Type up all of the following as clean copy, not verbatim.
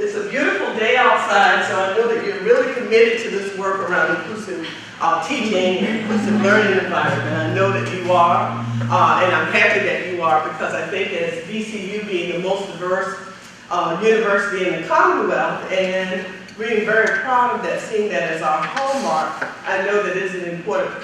It's a beautiful day outside, so I know that you're really committed to this work around inclusive teaching and inclusive learning environment. I know that you are, and I'm happy that you are, because I think as VCU being the most diverse university in the Commonwealth, and being very proud of that, seeing that as our hallmark, I know that it is important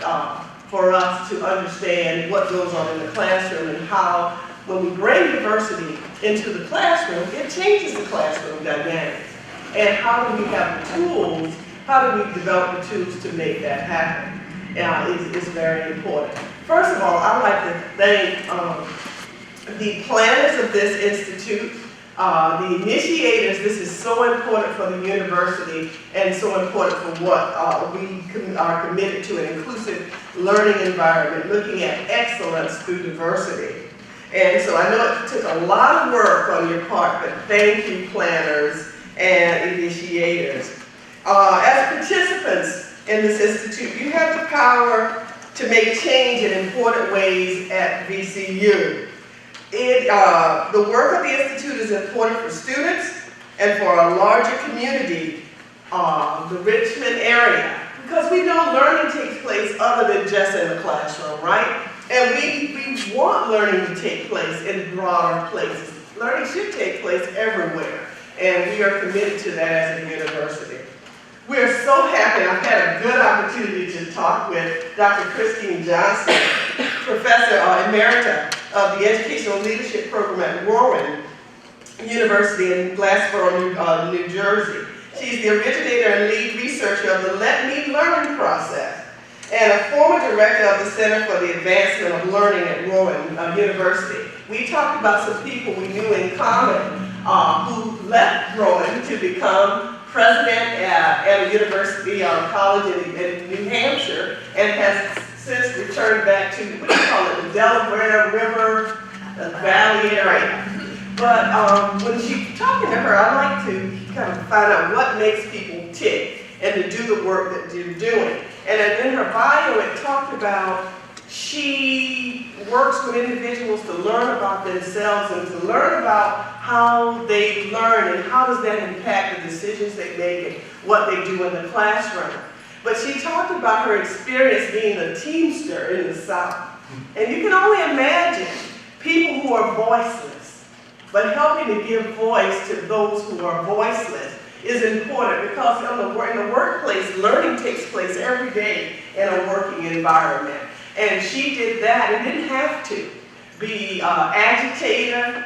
for us to understand what goes on in the classroom and how, when we bring diversity into the classroom, it changes the classroom dynamics. And how do we have the tools, how do we develop the tools to make that happen? Is very important. First of all, I'd like to thank the planners of this institute, the initiators. This is so important for the university and so important for what we are committed to, an inclusive learning environment, looking at excellence through diversity. And so I know it took a lot of work on your part, but thank you, planners and initiators. As participants in this institute, you have the power to make change in important ways at VCU. The work of the institute is important for students and for a larger community, the Richmond area, because we know learning takes place other than just in the classroom, right? And we want learning to take place in broader places. Learning should take place everywhere, and we are committed to that as a university. We're so happy. I've had a good opportunity to talk with Dr. Christine Johnson, Professor Emerita of the Educational Leadership Program at Warren University in Glassboro, New Jersey. She's the originator and lead researcher of the Let Me Learn process, and a former director of the Center for the Advancement of Learning at Warren University. We talked about some people we knew in common who left Rowan to become president at a university or college in New Hampshire, and has since returned back to, what do you call it, the Delaware River Valley area. But when she's talking to her, I like to kind of find out what makes people tick and to do the work that you're doing. And in her bio, it talked about she works with individuals to learn about themselves and to learn about how they learn and how does that impact the decisions they make and what they do in the classroom. But she talked about her experience being a teamster in the South. And you can only imagine people who are voiceless, but helping to give voice to those who are voiceless is important, because in the workplace, learning takes place every day in a working environment. And she did that and didn't have to be agitator,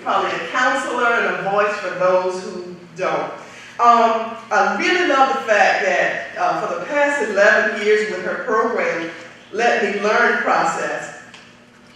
probably a counselor and a voice for those who don't. I really love the fact that for the past 11 years with her program, Let Me Learn process,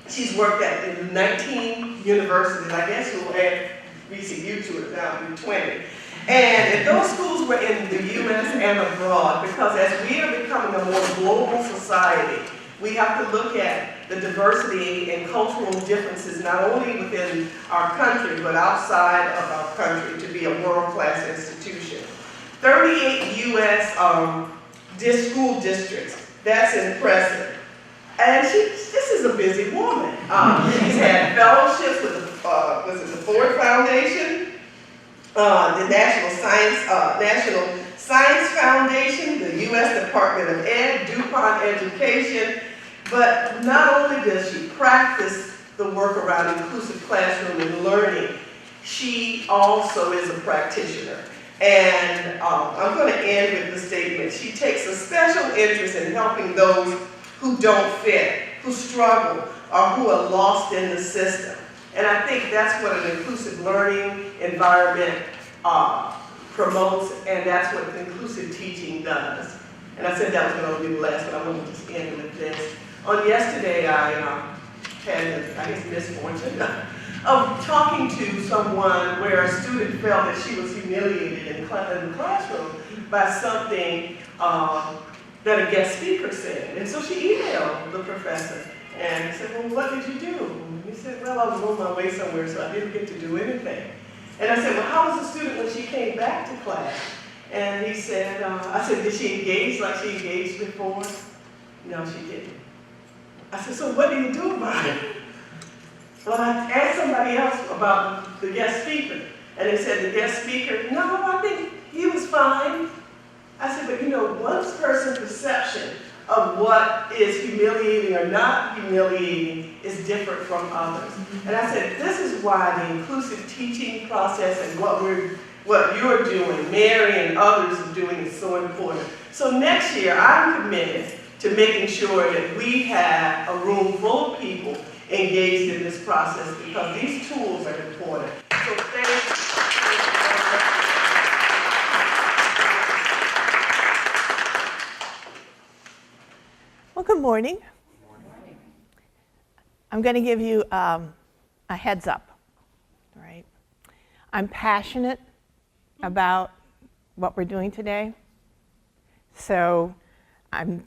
she's worked at 19 universities. I guess we'll add VCU to it now, through 20. And those schools were in the U.S. and abroad, because as we are becoming a more global society, we have to look at the diversity and cultural differences, not only within our country, but outside of our country, to be a world-class institution. 38 U.S. School districts, that's impressive. And this is a busy woman. She's had fellowships with the Ford Foundation, the National Science Foundation, the U.S. Department of Ed, DuPont Education. But not only does she practice the work around inclusive classroom and learning, she also is a practitioner. And I'm going to end with the statement. She takes a special interest in helping those who don't fit, who struggle, or who are lost in the system. And I think that's what an inclusive learning environment promotes, and that's what inclusive teaching does. And I said that was going to be the last, but I want to just end with this. On yesterday, I had, I guess, misfortune of talking to someone where a student felt that she was humiliated in the classroom by something that a guest speaker said. And so she emailed the professor and said, well, what did you do? And he said, well, I was on my way somewhere, so I didn't get to do anything. And I said, well, how was the student when she came back to class? And he said, I said, did she engage like she engaged before? No, she didn't. I said, so what do you do about it? Well, I asked some anybody else about the guest speaker? And they said, the guest speaker, no, I think he was fine. I said, but you know, one person's perception of what is humiliating or not humiliating is different from others. And I said, this is why the inclusive teaching process and what you're doing, Mary and others are doing is so important. So next year, I'm committed to making sure that we have a room full of people engaged in this process because these tools are important. So thank you. Well, good morning. I'm going to give you a heads up, all right? I'm passionate about what we're doing today, so I'm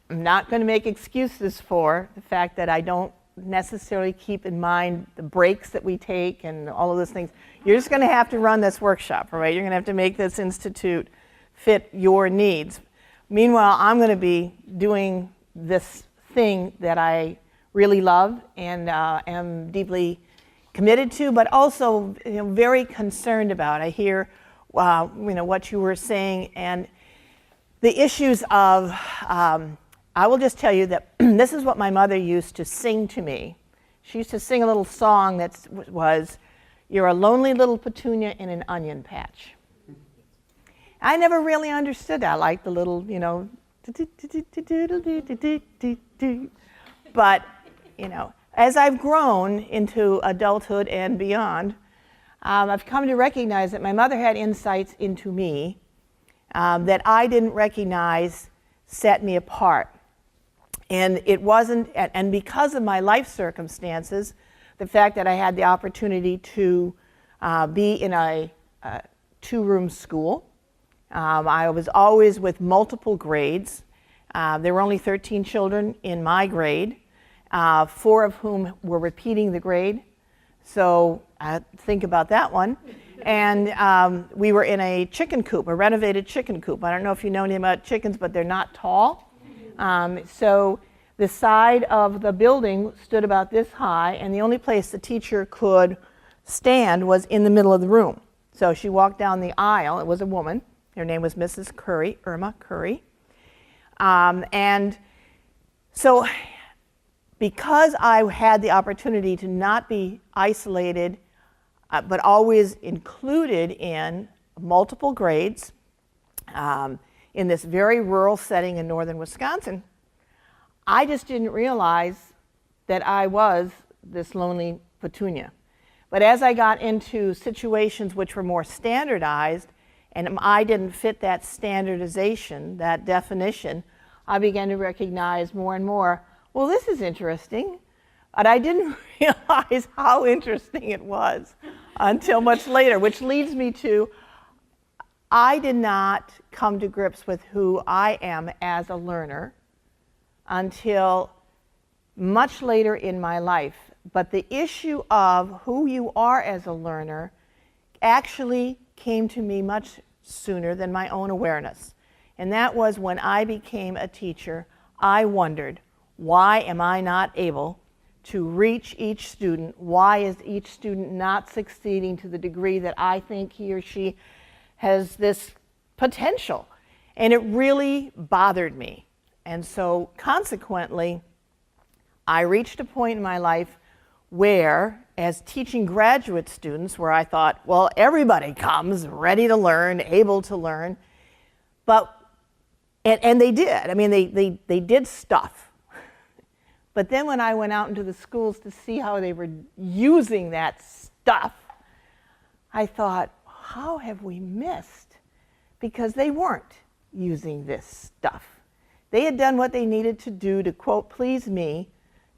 not going to make excuses for the fact that I don't necessarily keep in mind the breaks that we take and all of those things. You're just going to have to run this workshop, all right? You're going to have to make this institute fit your needs. Meanwhile, I'm going to be doing this thing that I really love and am deeply committed to, but also very concerned about. I hear what you were saying, and the issues of, I will just tell you that this is what my mother used to sing to me. She used to sing a little song that was, "You're a lonely little petunia in an onion patch." I never really understood that, like the little, but, as I've grown into adulthood and beyond, I've come to recognize that my mother had insights into me that I didn't recognize set me apart. And it wasn't, and because of my life circumstances, the fact that I had the opportunity to be in a two-room school, I was always with multiple grades. There were only 13 children in my grade, 4 of whom were repeating the grade. So think about that one. And we were in a chicken coop, a renovated chicken coop. I don't know if you know anything about chickens, but they're not tall. So the side of the building stood about this high, and the only place the teacher could stand was in the middle of the room. So she walked down the aisle. It was a woman. Her name was Mrs. Curry, Irma Curry. And so because I had the opportunity to not be isolated, but always included in multiple grades in this very rural setting in northern Wisconsin, I just didn't realize that I was this lonely petunia. But as I got into situations which were more standardized, and I didn't fit that standardization, that definition, I began to recognize more and more, well, this is interesting. But I didn't realize how interesting it was until much later, which leads me to, I did not come to grips with who I am as a learner until much later in my life. But the issue of who you are as a learner actually came to me much sooner than my own awareness. And that was when I became a teacher, I wondered, why am I not able to reach each student? Why is each student not succeeding to the degree that I think he or she has this potential? And it really bothered me. And so consequently, I reached a point in my life where, as teaching graduate students, where I thought, well, everybody comes ready to learn, able to learn, and they did. I mean, they did stuff. But then when I went out into the schools to see how they were using that stuff, I thought, how have we missed? Because they weren't using this stuff. They had done what they needed to do to, quote, please me,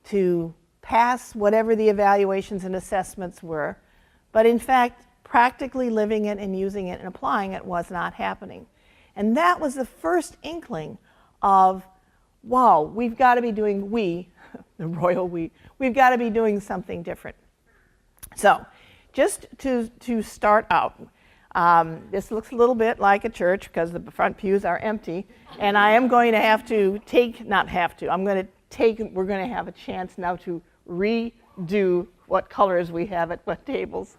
to pass whatever the evaluations and assessments were, but in fact, practically living it and using it and applying it was not happening. And that was the first inkling of, wow, we've got to be doing, the royal we've got to be doing something different. So, just to start out, this looks a little bit like a church because the front pews are empty, and I am going to have to we're going to have a chance now to do what colors we have at what tables.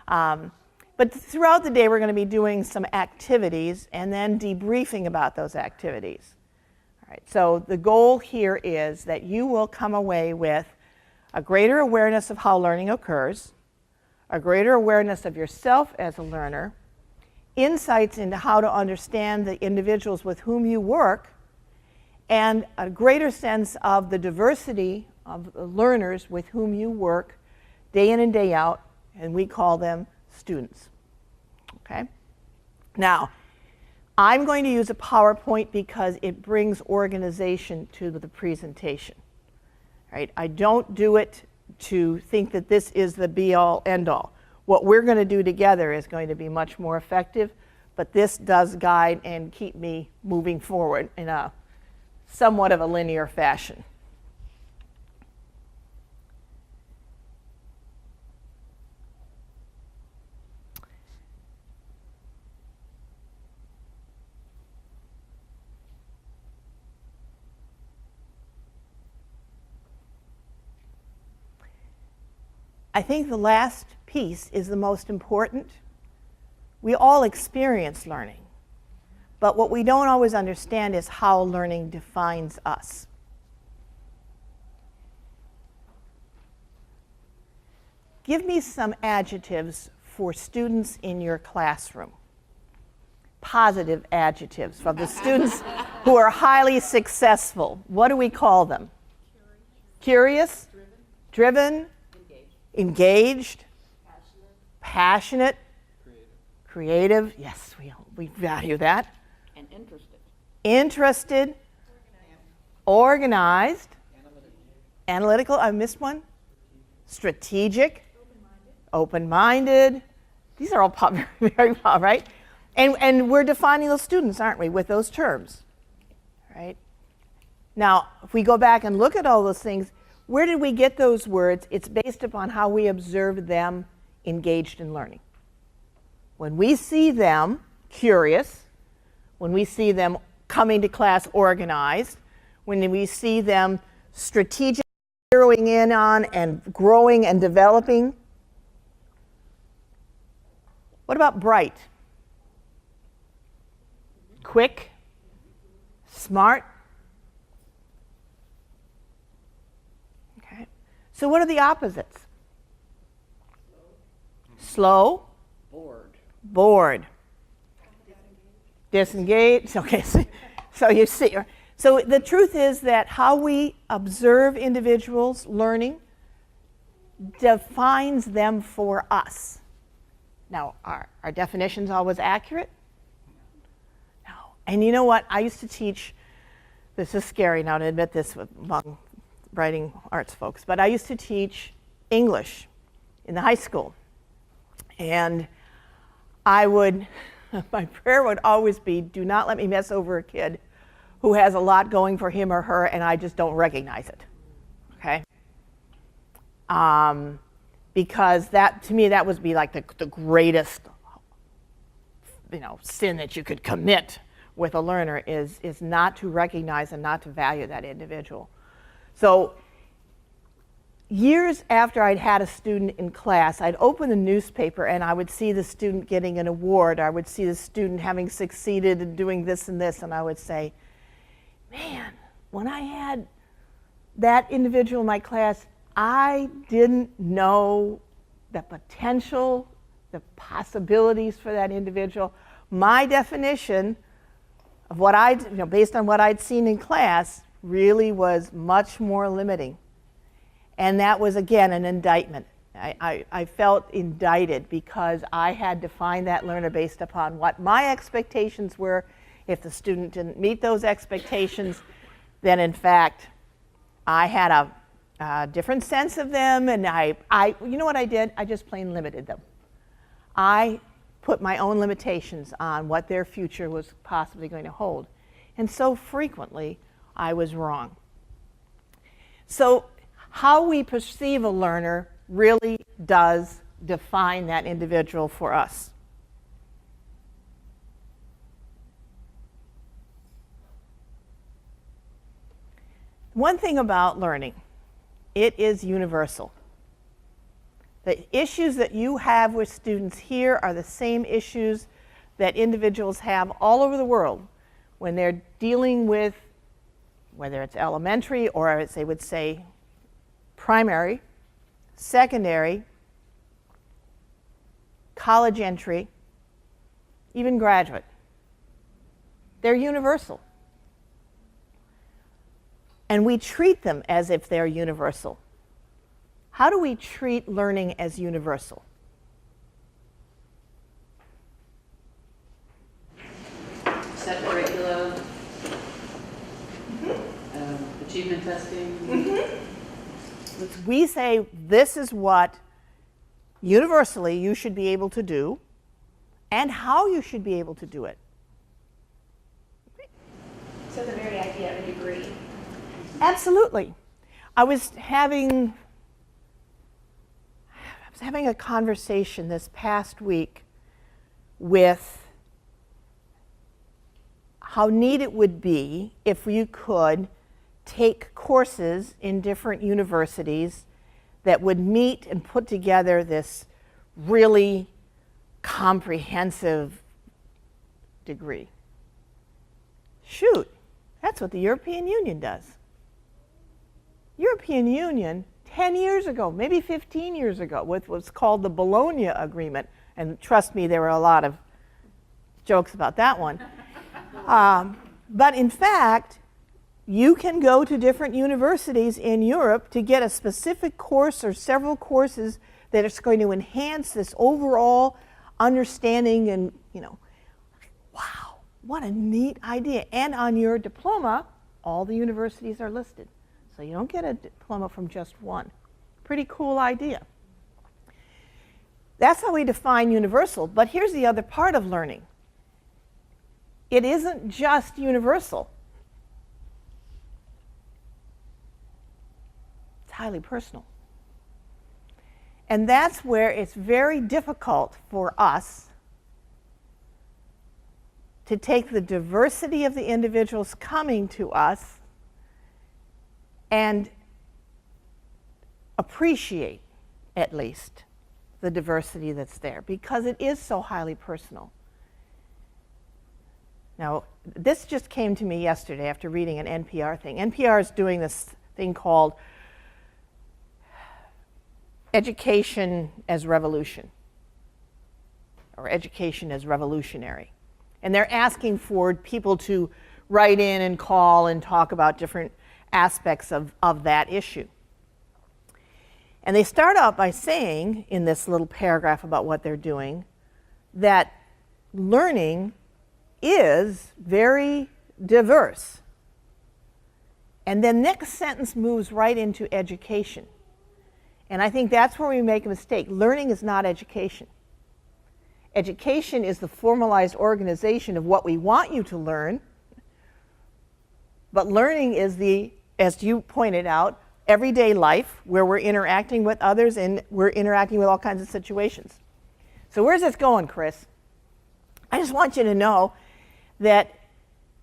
But throughout the day, we're going to be doing some activities and then debriefing about those activities. All right, so the goal here is that you will come away with a greater awareness of how learning occurs, a greater awareness of yourself as a learner, insights into how to understand the individuals with whom you work, and a greater sense of the diversity of the learners with whom you work day in and day out, and we call them students. Okay? Now, I'm going to use a PowerPoint because it brings organization to the presentation. Right? I don't do it to think that this is the be-all, end-all. What we're going to do together is going to be much more effective, but this does guide and keep me moving forward in a somewhat of a linear fashion. I think the last piece is the most important. We all experience learning, but what we don't always understand is how learning defines us. Give me some adjectives for students in your classroom. Positive adjectives for the students who are highly successful. What do we call them? Curious? Driven? Engaged, passionate, creative. Yes, we value that. And interested. Interested, organized, analytical. I missed one. Strategic, open-minded. These are all very well, right? And we're defining those students, aren't we, with those terms, right? Now, if we go back and look at all those things, where did we get those words? It's based upon how we observe them engaged in learning. When we see them curious, when we see them coming to class organized, when we see them strategically zeroing in on and growing and developing. What about bright? Quick? Smart? So what are the opposites? Slow. Bored. Disengaged. Okay, so you see. So the truth is that how we observe individuals learning defines them for us. Now, are our definitions always accurate? No. And you know what? I used to teach, this is scary now to admit this among writing arts folks, but I used to teach English in the high school. And I would, my prayer would always be, do not let me mess over a kid who has a lot going for him or her and I just don't recognize it, okay? Because that, to me, that would be like the greatest, sin that you could commit with a learner is not to recognize and not to value that individual. So years after I'd had a student in class, I'd open the newspaper and I would see the student getting an award. I would see the student having succeeded in doing this and this, and I would say, man, when I had that individual in my class, I didn't know the potential, the possibilities for that individual. My definition of what based on what I'd seen in class, really was much more limiting. And that was, again, an indictment. I felt indicted because I had defined that learner based upon what my expectations were. If the student didn't meet those expectations, then in fact, I had a different sense of them, and you know what I did? I just plain limited them. I put my own limitations on what their future was possibly going to hold. And so frequently, I was wrong. So how we perceive a learner really does define that individual for us. One thing about learning, it is universal. The issues that you have with students here are the same issues that individuals have all over the world when they're dealing with, whether it's elementary or, as they would say, primary, secondary, college entry, even graduate. They're universal. And we treat them as if they're universal. How do we treat learning as universal? Set curricula, achievement testing. We say this is what universally you should be able to do and how you should be able to do it. So the very idea of a degree. Absolutely. I was having a conversation this past week with how neat it would be if you could take courses in different universities that would meet and put together this really comprehensive degree. Shoot, that's what the European Union does. European Union 10 years ago, maybe 15 years ago, with what's called the Bologna Agreement, and trust me, there were a lot of jokes about that one. But in fact, you can go to different universities in Europe to get a specific course or several courses that is going to enhance this overall understanding and, wow, what a neat idea. And on your diploma, all the universities are listed. So you don't get a diploma from just one. Pretty cool idea. That's how we define universal. But here's the other part of learning. It isn't just universal. It's highly personal. And that's where it's very difficult for us to take the diversity of the individuals coming to us and appreciate, at least, the diversity that's there, because it is so highly personal. Now, this just came to me yesterday after reading an NPR thing. NPR is doing this thing called Education as Revolution, or Education as Revolutionary. And they're asking for people to write in and call and talk about different aspects of that issue. And they start out by saying, in this little paragraph about what they're doing, that learning is very diverse. And then next sentence moves right into education. And I think that's where we make a mistake. Learning is not education. Education is the formalized organization of what we want you to learn. But learning is the, as you pointed out, everyday life where we're interacting with others and we're interacting with all kinds of situations. So where's this going, Chris? I just want you to know that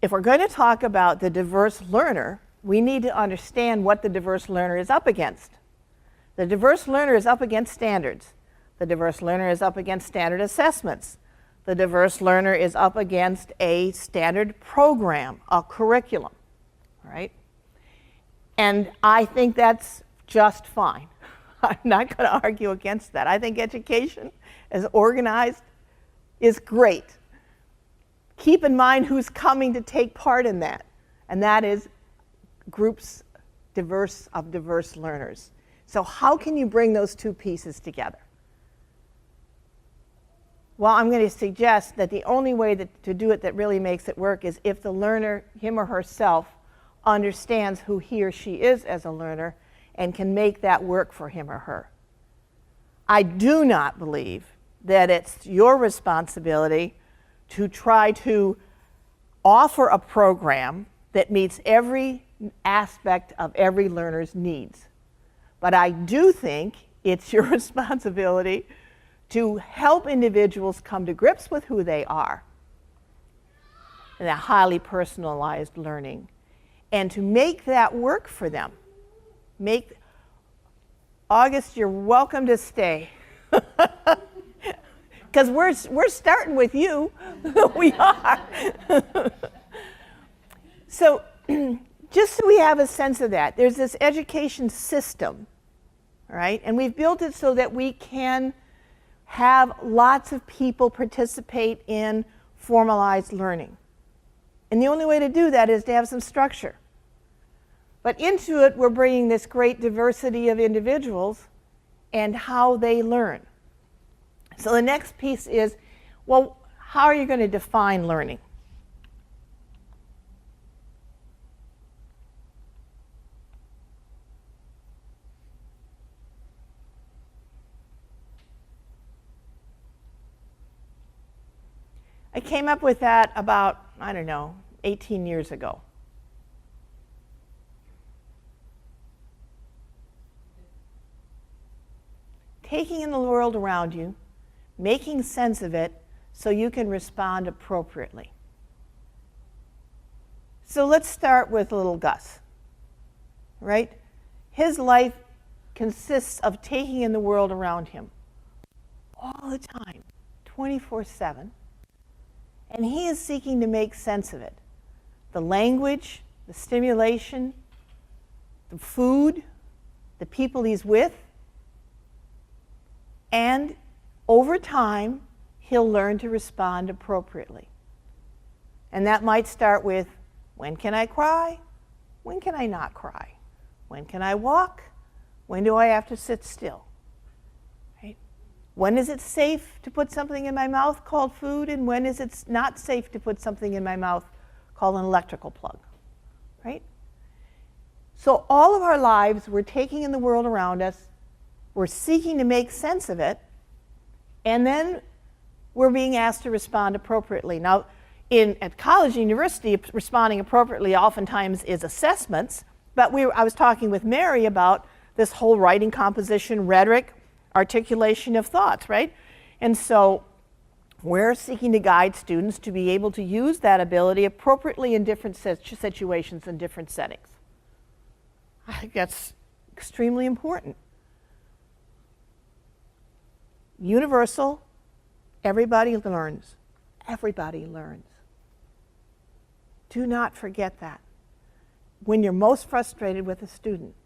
if we're going to talk about the diverse learner, we need to understand what the diverse learner is up against. The diverse learner is up against standards. The diverse learner is up against standard assessments. The diverse learner is up against a standard program, a curriculum, right? And I think that's just fine. I'm not going to argue against that. I think education, as organized, is great. Keep in mind who's coming to take part in that, and that is groups of diverse learners. So how can you bring those two pieces together? Well, I'm going to suggest that the only way to do it that really makes it work is if the learner, him or herself, understands who he or she is as a learner and can make that work for him or her. I do not believe that it's your responsibility to try to offer a program that meets every aspect of every learner's needs. But I do think it's your responsibility to help individuals come to grips with who they are in that highly personalized learning, and to make that work for them. Make August, you're welcome to stay. Because we're starting with you. We are. So just so we have a sense of that, there's this education system, right? And we've built it so that we can have lots of people participate in formalized learning. And the only way to do that is to have some structure. But into it, we're bringing this great diversity of individuals and how they learn. So the next piece is, well, how are you going to define learning? I came up with that about, 18 years ago. Taking in the world around you, making sense of it so you can respond appropriately. So let's start with little Gus, right? His life consists of taking in the world around him all the time, 24/7. And he is seeking to make sense of it. The language, the stimulation, the food, the people he's with. And over time, he'll learn to respond appropriately. And that might start with, when can I cry? When can I not cry? When can I walk? When do I have to sit still? Right? When is it safe to put something in my mouth called food, and when is it not safe to put something in my mouth called an electrical plug? Right? So all of our lives, we're taking in the world around us, we're seeking to make sense of it, and then we're being asked to respond appropriately. Now, at college and university, responding appropriately oftentimes is assessments, but I was talking with Mary about this whole writing, composition, rhetoric, articulation of thoughts, right? And so we're seeking to guide students to be able to use that ability appropriately in different situations and different settings. I think that's extremely important. Universal, everybody learns. Everybody learns. Do not forget that. When you're most frustrated with a student,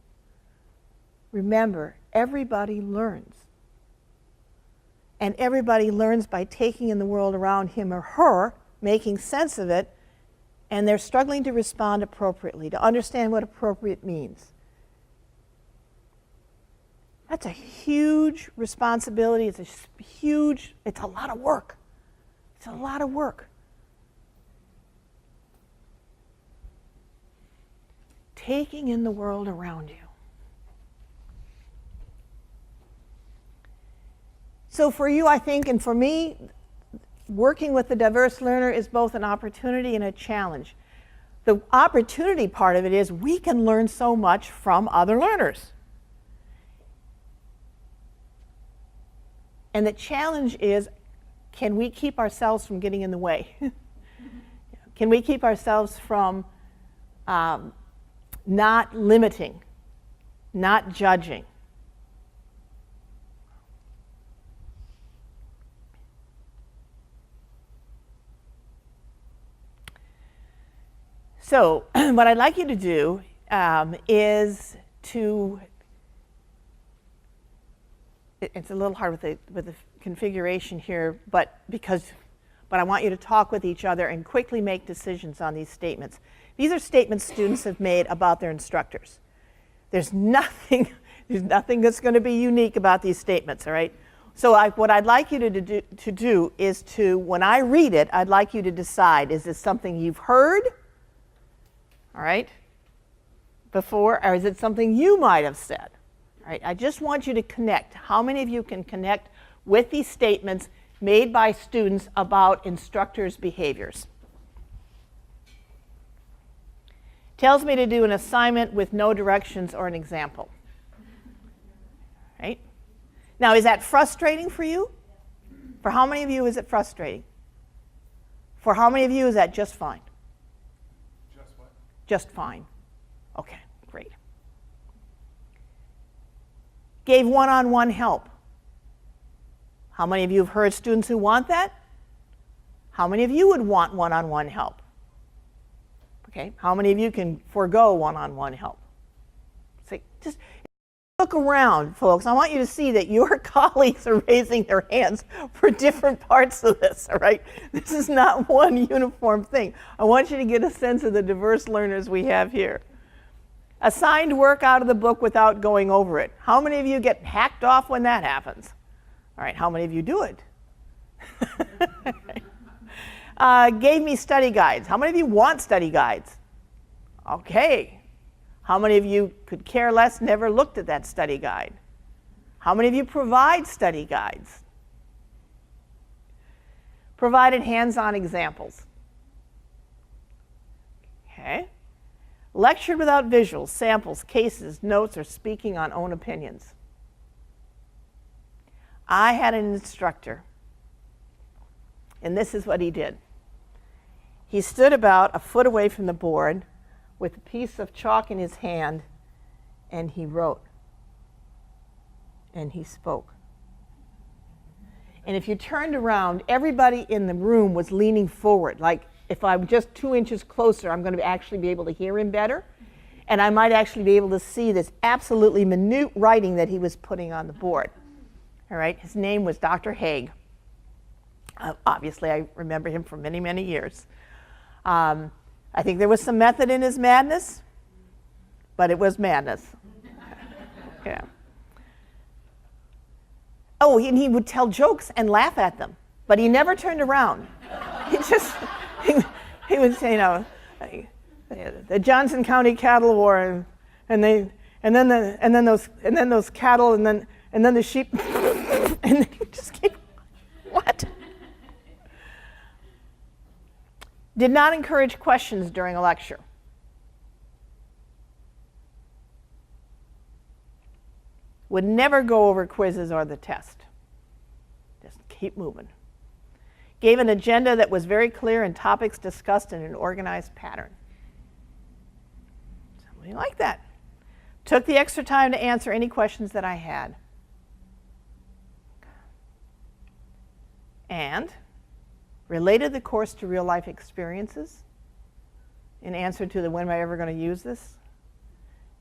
remember, everybody learns. And everybody learns by taking in the world around him or her, making sense of it, and they're struggling to respond appropriately, to understand what appropriate means. That's a huge responsibility. It's a lot of work. It's a lot of work. Taking in the world around you. So for you, I think, and for me, working with the diverse learner is both an opportunity and a challenge. The opportunity part of it is we can learn so much from other learners. And the challenge is, can we keep ourselves from getting in the way? Can we keep ourselves from not limiting, not judging? So what I'd like you to do is to, it's a little hard with the configuration here, but I want you to talk with each other and quickly make decisions on these statements. These are statements students have made about their instructors. There's nothing that's going to be unique about these statements, all right? So what I'd like you to do is to, when I read it, I'd like you to decide, is this something you've heard, all right, before, or is it something you might have said? All right, I just want you to connect. How many of you can connect with these statements made by students about instructors' behaviors? Tells me to do an assignment with no directions or an example. Right? Now, is that frustrating for you? For how many of you is it frustrating? For how many of you is that just fine? Just what? Just fine. Okay, great. Gave one-on-one help. How many of you have heard students who want that? How many of you would want one-on-one help? Okay, how many of you can forego one-on-one help? So just look around, folks. I want you to see that your colleagues are raising their hands for different parts of this, all right? This is not one uniform thing. I want you to get a sense of the diverse learners we have here. Assigned work out of the book without going over it. How many of you get hacked off when that happens? All right, how many of you do it? Gave me study guides. How many of you want study guides? Okay. How many of you could care less, never looked at that study guide? How many of you provide study guides? Provided hands-on examples. Okay. Lectured without visuals, samples, cases, notes, or speaking on own opinions. I had an instructor, and this is what he did. He stood about a foot away from the board with a piece of chalk in his hand, and he wrote, and he spoke. And if you turned around, everybody in the room was leaning forward, like if I'm just 2 inches closer, I'm going to actually be able to hear him better, and I might actually be able to see this absolutely minute writing that he was putting on the board. All right, his name was Dr. Haig. Obviously, I remember him for many, many years. I think there was some method in his madness, but it was madness. Yeah. Oh, and he would tell jokes and laugh at them, but he never turned around. He just, he would say, you know, the Johnson County Cattle War, and then those cattle, and then the sheep, and then he just keep, what? Did not encourage questions during a lecture. Would never go over quizzes or the test. Just keep moving. Gave an agenda that was very clear and topics discussed in an organized pattern. Somebody like that. Took the extra time to answer any questions that I had. And related the course to real life experiences in answer to the when am I ever going to use this.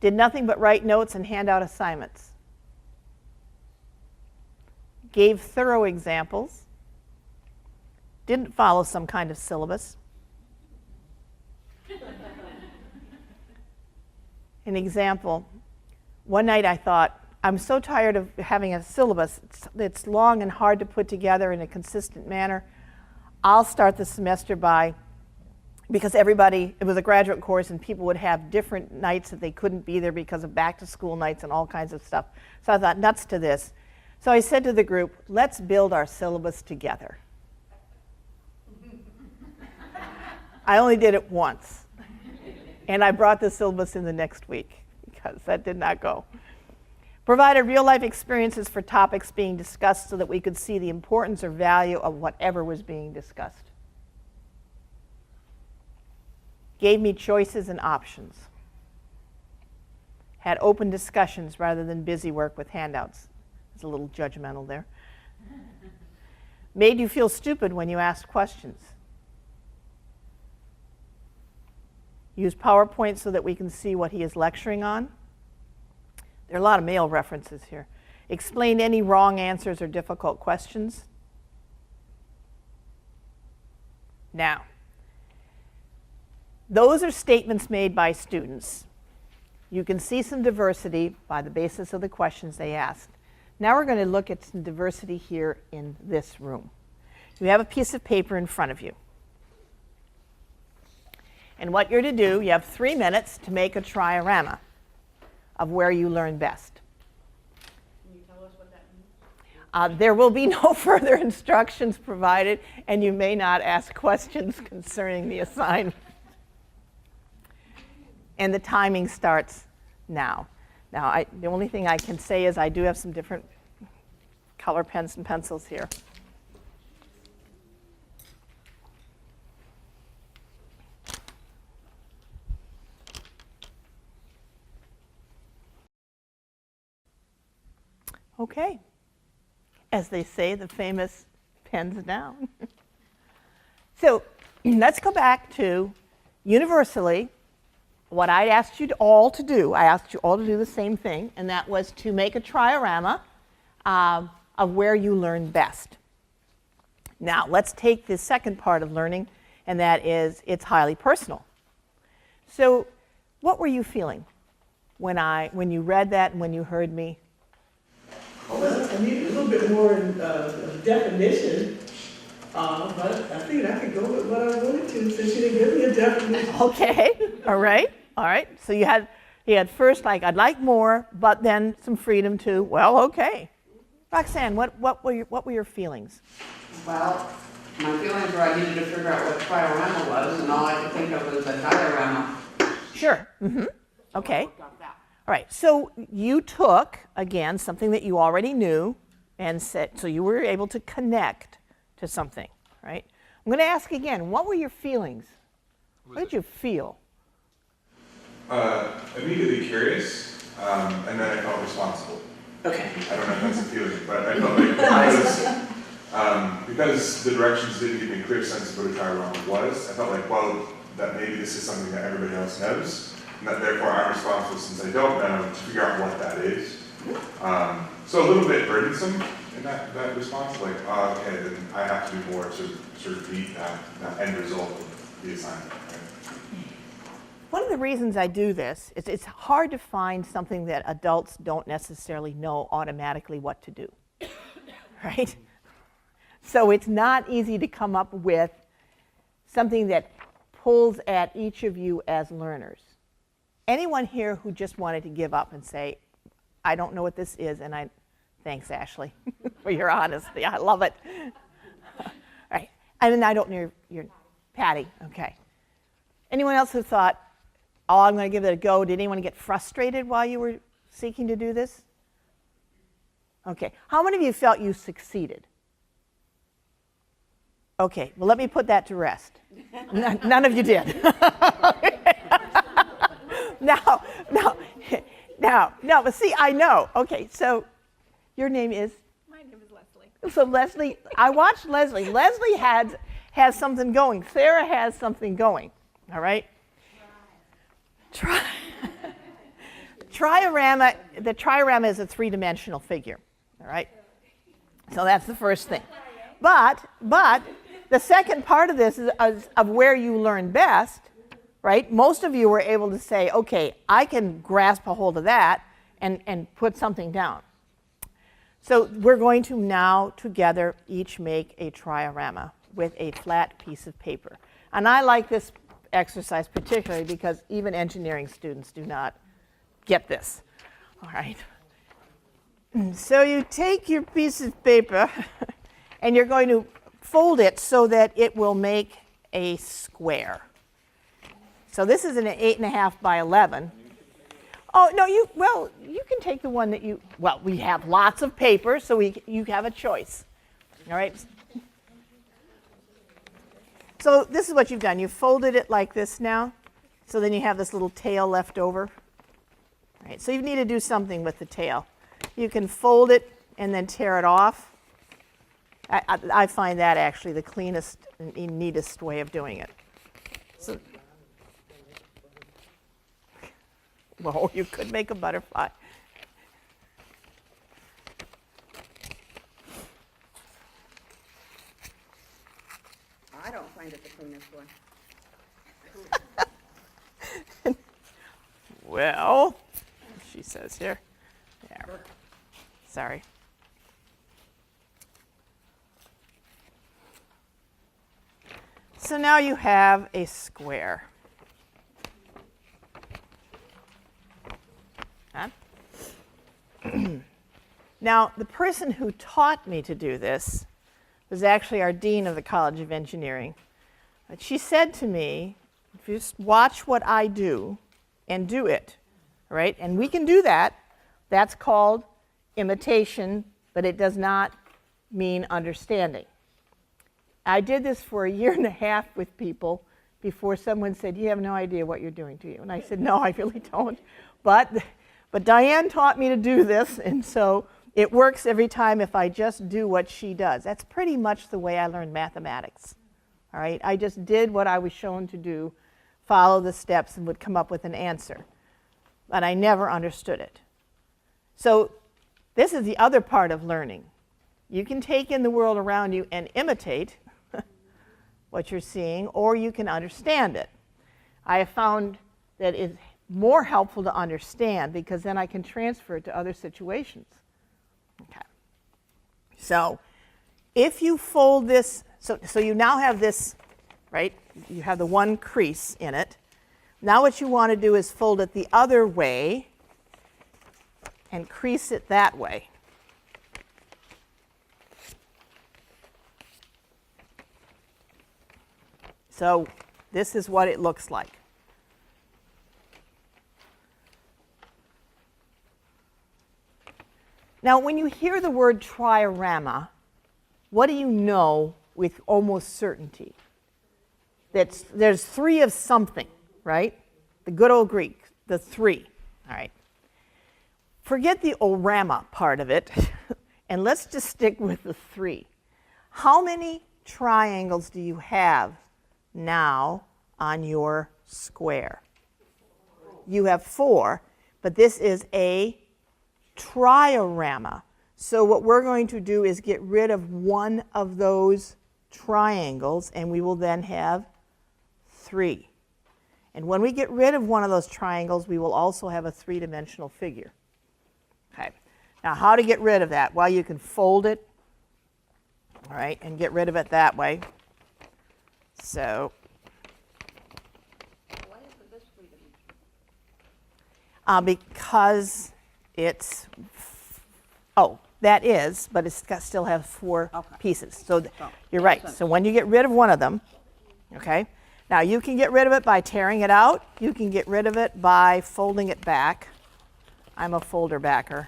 Did nothing but write notes and hand out assignments. Gave thorough examples. Didn't follow some kind of syllabus. An example, one night I thought, I'm so tired of having a syllabus that's long and hard to put together in a consistent manner. I'll start the semester because everybody, it was a graduate course and people would have different nights that they couldn't be there because of back to school nights and all kinds of stuff. So I thought, nuts to this. So I said to the group, let's build our syllabus together. I only did it once. And I brought the syllabus in the next week because that did not go. Provided real-life experiences for topics being discussed so that we could see the importance or value of whatever was being discussed. Gave me choices and options. Had open discussions rather than busy work with handouts. It's a little judgmental there. Made you feel stupid when you asked questions. Use PowerPoint so that we can see what he is lecturing on. There are a lot of male references here. Explain any wrong answers or difficult questions. Now, those are statements made by students. You can see some diversity by the basis of the questions they asked. Now we're going to look at some diversity here in this room. You have a piece of paper in front of you. And what you're to do, you have 3 minutes to make a triorama of where you learn best. Can you tell us what that means? There will be no further instructions provided, and you may not ask questions concerning the assignment. And the timing starts now. Now, the only thing I can say is I do have some different color pens and pencils here. Okay. As they say, the famous pens down. So let's go back to universally what I asked you all to do. I asked you all to do the same thing, and that was to make a triorama of where you learn best. Now, let's take the second part of learning, and that is it's highly personal. So what were you feeling when you read that and when you heard me? Well, I need a little bit more definition, but I figured I could go with what I wanted to since you didn't give me a definition. Okay, all right. So you had first like, I'd like more, but then some freedom to, well, okay. Roxanne, what were your feelings? Well, my feelings were I needed to figure out what triorama was, and all I could think of was a diorama. Sure. Okay. All right. So you took, again, something that you already knew and said, so you were able to connect to something, right? I'm going to ask again, what were your feelings? What did you feel? Immediately curious, and then I felt responsible. Okay. I don't know if that's a feeling, but I felt like because the directions didn't give me a clear sense of what a triorama was, I felt like, well, that maybe this is something that everybody else knows, and that therefore I'm responsible, since I don't know, to figure out what that is. So a little bit burdensome in that response, like, okay, then I have to do more to sort of meet that end result of the assignment. Right? One of the reasons I do this is it's hard to find something that adults don't necessarily know automatically what to do, right? So it's not easy to come up with something that pulls at each of you as learners. Anyone here who just wanted to give up and say, I don't know what this is, and thanks, Ashley, for your honesty. I love it. All right. And then I don't know your Patty. Okay. Anyone else who thought, oh, I'm going to give it a go? Did anyone get frustrated while you were seeking to do this? Okay. How many of you felt you succeeded? Okay. Well, let me put that to rest. None of you did. No, but see, I know. Okay, so your name is? My name is Leslie. So Leslie, I watched Leslie. Leslie has something going. Sarah has something going, all right? Triorama, the triorama is a three-dimensional figure, all right? So that's the first thing. But the second part of this is of where you learn best, right? Most of you were able to say, okay, I can grasp a hold of that and put something down. So we're going to now together each make a triorama with a flat piece of paper. And I like this exercise particularly because even engineering students do not get this. All right. So you take your piece of paper and you're going to fold it so that it will make a square. So this is an 8.5 by 11. Oh, no, you can take the one that we have lots of paper, so you have a choice. All right? So this is what you've done. You've folded it like this now, so then you have this little tail left over. All right, so you need to do something with the tail. You can fold it and then tear it off. I find that actually the cleanest and neatest way of doing it. So, well, you could make a butterfly. I don't find it the cleanest one. Well, she says here. There. Sorry. So now you have a square. Huh? Now, the person who taught me to do this was actually our dean of the College of Engineering. But she said to me, if you just watch what I do and do it, right? And we can do that. That's called imitation, but it does not mean understanding. I did this for 1.5 years with people before someone said, you have no idea what you're doing to you. And I said, no, I really don't. But Diane taught me to do this, and so It works every time if I just do what she does. That's pretty much the way I learned mathematics. All right, I just did what I was shown to do, follow the steps, and would come up with an answer. But I never understood it. So this is the other part of learning. You can take in the world around you and imitate what you're seeing, or you can understand it. I have found that it's more helpful to understand because then I can transfer it to other situations. Okay. So if you fold this, so you now have this, right? You have the one crease in it. Now what you want to do is fold it the other way and crease it that way. So this is what it looks like. Now, when you hear the word triorama, what do you know with almost certainty? There's three of something, right? The good old Greek, the three, all right. Forget the orama part of it, and let's just stick with the three. How many triangles do you have now on your square? You have 4, but this is a triorama. So what we're going to do is get rid of one of those triangles, and we will then have 3. And when we get rid of one of those triangles, we will also have a 3-dimensional figure. Okay. Now, how to get rid of that? Well, you can fold it, all right, and get rid of it that way. So, because it's, that is, but it's got, still has 4 pieces. So you're right. So when you get rid of one of them, okay, now you can get rid of it by tearing it out. You can get rid of it by folding it back. I'm a folder backer.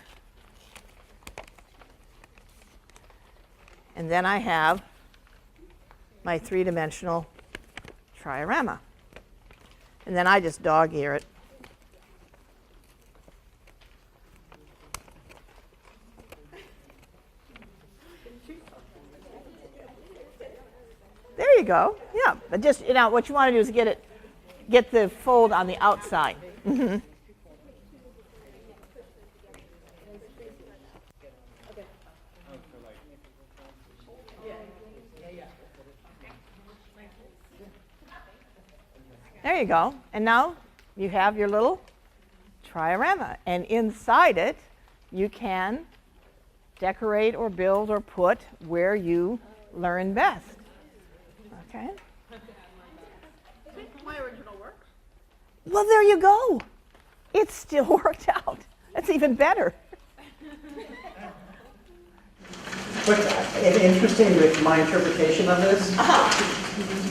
And then I have my 3-dimensional triorama. And then I just dog ear it. There you go. Yeah, but just, what you want to do is get the fold on the outside. Mm-hmm. There you go. And now you have your little triorama. And inside it, you can decorate or build or put where you learn best. Okay? My original work. Well, there you go. It still worked out. That's even better. What's interesting with my interpretation of this,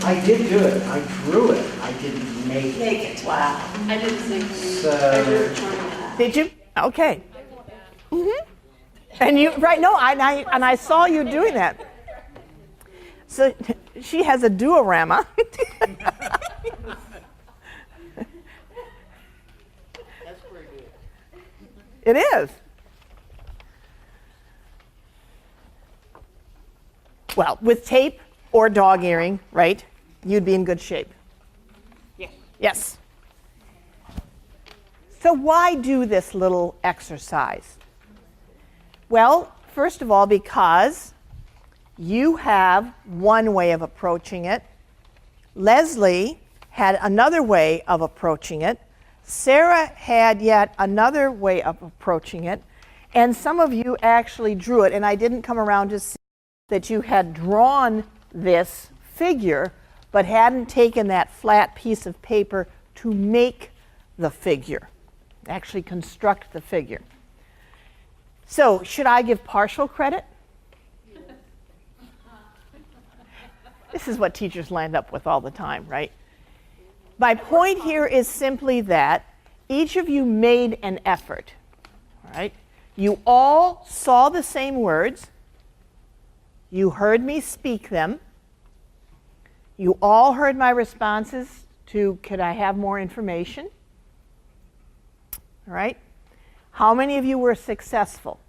I did do it. I drew it. I didn't make it. Make it, wow. I did the same thing. So- I drew a triangle. Did you? Okay. Mm-hmm. And you, right, no, and I saw you doing that. So she has a duorama. That's pretty good. It is. Well, with tape or dog earring, right, you'd be in good shape. Yes. Yes. So why do this little exercise? Well, first of all, because you have one way of approaching it. Leslie had another way of approaching it. Sarah had yet another way of approaching it. And some of you actually drew it, and I didn't come around to see that you had drawn this figure, but hadn't taken that flat piece of paper to make the figure, actually construct the figure. So, should I give partial credit? This is what teachers land up with all the time, right? My point here is simply that each of you made an effort, all right? You all saw the same words. You heard me speak them. You all heard my responses to, could I have more information? All right? How many of you were successful?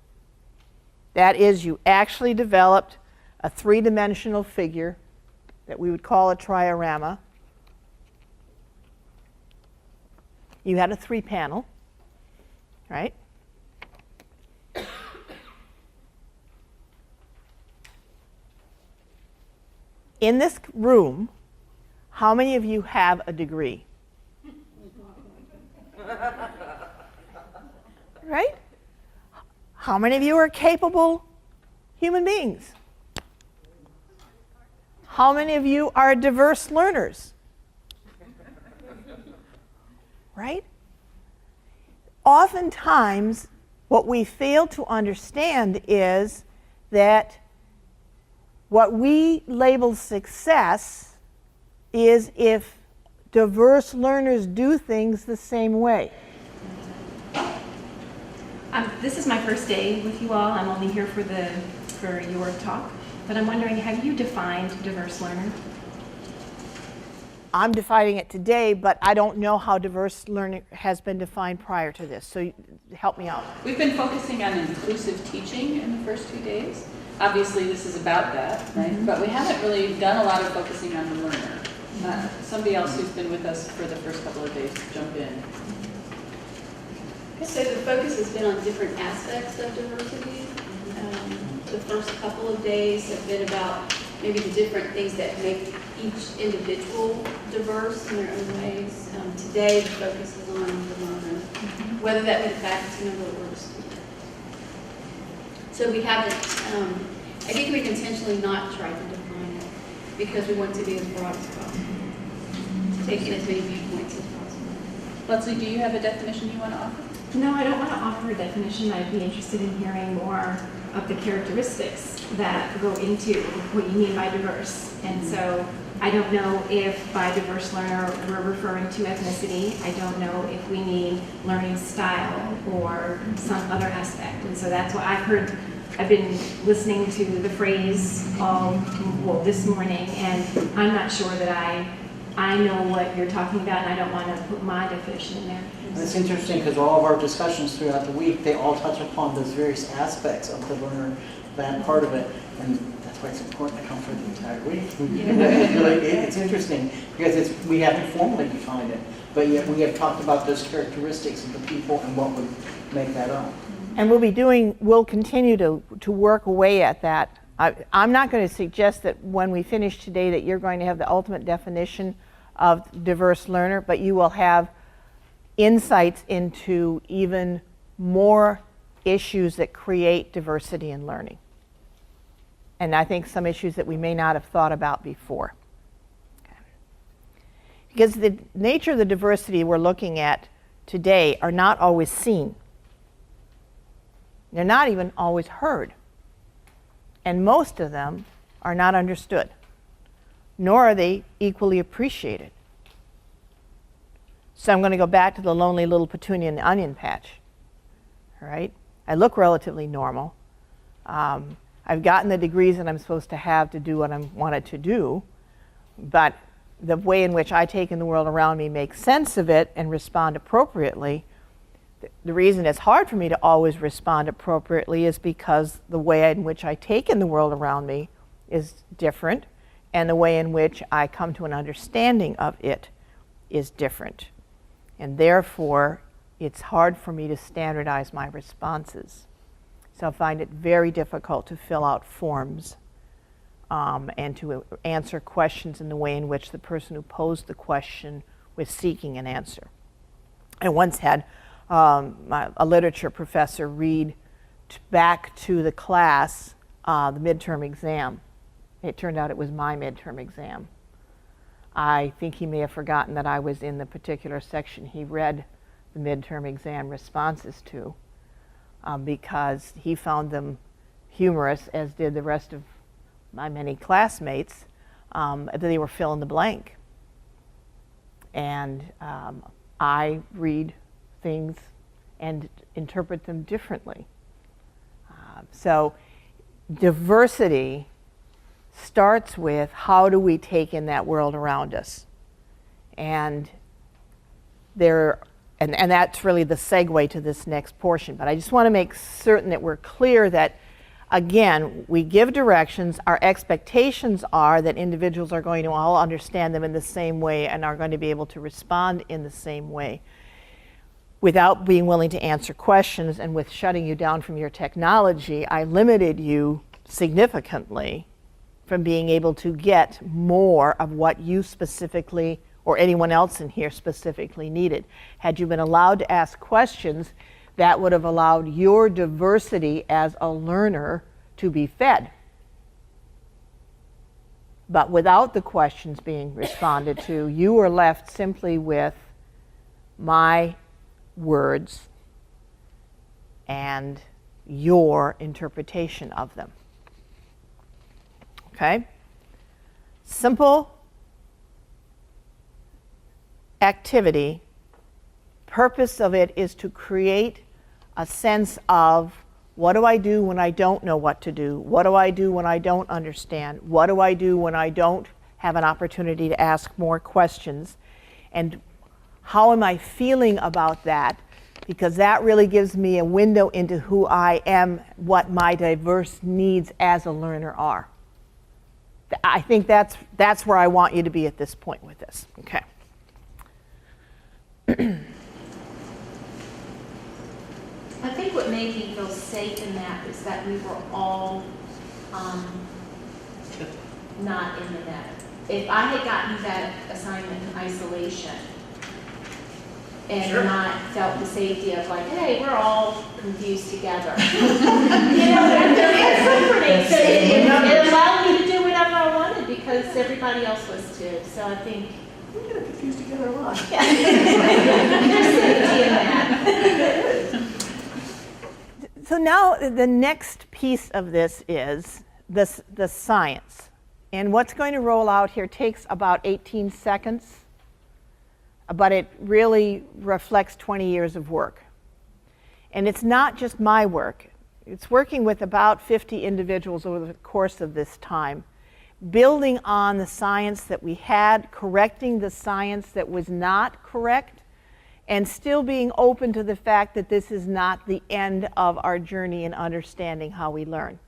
That is, you actually developed a three-dimensional figure that we would call a triorama. You had a 3-panel, right? In this room, how many of you have a degree? Right? How many of you are capable human beings? How many of you are diverse learners? Right? Oftentimes, what we fail to understand is that what we label success is if diverse learners do things the same way. This is my first day with you all. I'm only here for your talk, but I'm wondering, have you defined diverse learner? I'm defining it today, but I don't know how diverse learning has been defined prior to this, so help me out. We've been focusing on inclusive teaching in the first 2 days. Obviously, this is about that, right? But we haven't really done a lot of focusing on the learner. Somebody else who's been with us for the first couple of days, jump in. So the focus has been on different aspects of diversity. The first couple of days have been about maybe the different things that make each individual diverse in their own ways. Today, the focus is on the learner, whether that be the faculty member or the student. So we haven't, I think we've intentionally not tried to define it because we want to be as broad as possible, taking as many viewpoints as possible. Leslie, do you have a definition you want to offer? No, I don't want to offer a definition. I'd be interested in hearing more of the characteristics that go into what you mean by diverse. And so I don't know if by diverse learner we're referring to ethnicity. I don't know if we mean learning style or some other aspect. And so that's what I've been listening to the phrase this morning, and I'm not sure that I know what you're talking about, and I don't want to put my definition in there. And it's interesting because all of our discussions throughout the week, they all touch upon those various aspects of the learner, that part of it. And that's why it's important to come for the entire week. It's interesting because we haven't formally defined it, but yet we have talked about those characteristics of the people and what would make that up. And we'll continue to work away at that. I'm not going to suggest that when we finish today that you're going to have the ultimate definition of diverse learner, but you will have insights into even more issues that create diversity in learning. And I think some issues that we may not have thought about before. Okay. Because the nature of the diversity we're looking at today are not always seen. They're not even always heard. And most of them are not understood, nor are they equally appreciated. So I'm going to go back to the lonely little petunia in the onion patch. All right? I look relatively normal. I've gotten the degrees that I'm supposed to have to do what I wanted to do, but the way in which I take in the world around me, make sense of it, and respond appropriately. The reason it's hard for me to always respond appropriately is because the way in which I take in the world around me is different, and the way in which I come to an understanding of it is different. And therefore, it's hard for me to standardize my responses. So I find it very difficult to fill out forms and to answer questions in the way in which the person who posed the question was seeking an answer. I once had a literature professor read back to the class the midterm exam. It turned out it was my midterm exam. I think he may have forgotten that I was in the particular section he read the midterm exam responses to because he found them humorous, as did the rest of my many classmates, that they were fill in the blank. And I read things and interpret them differently. So diversity starts with how do we take in that world around us? And that's really the segue to this next portion. But I just want to make certain that we're clear that Again, we give directions. Our expectations are that individuals are going to all understand them in the same way and are going to be able to respond in the same way. Without being willing to answer questions and with shutting you down from your technology, I limited you significantly from being able to get more of what you specifically or anyone else in here specifically needed. Had you been allowed to ask questions, that would have allowed your diversity as a learner to be fed. But without the questions being responded to, you were left simply with my words and your interpretation of them. Okay? Simple activity. Purpose of it is to create a sense of, what do I do when I don't know what to do? What do I do when I don't understand? What do I do when I don't have an opportunity to ask more questions? And how am I feeling about that? Because that really gives me a window into who I am, what my diverse needs as a learner are. I think that's where I want you to be at this point with this. Okay. I think what made me feel safe in that is that we were all not in the net. If I had gotten that assignment in isolation and not felt the safety of like, hey, we're all confused together. That comforting. So it allowed me to do whatever I wanted because everybody else was too. So I think We're getting confused together a lot. there's safety in that. So now the next piece of this is the science. And what's going to roll out here takes about 18 seconds, but it really reflects 20 years of work. And it's not just my work. It's working with about 50 individuals over the course of this time, building on the science that we had, correcting the science that was not correct, and still being open to the fact that this is not the end of our journey in understanding how we learn.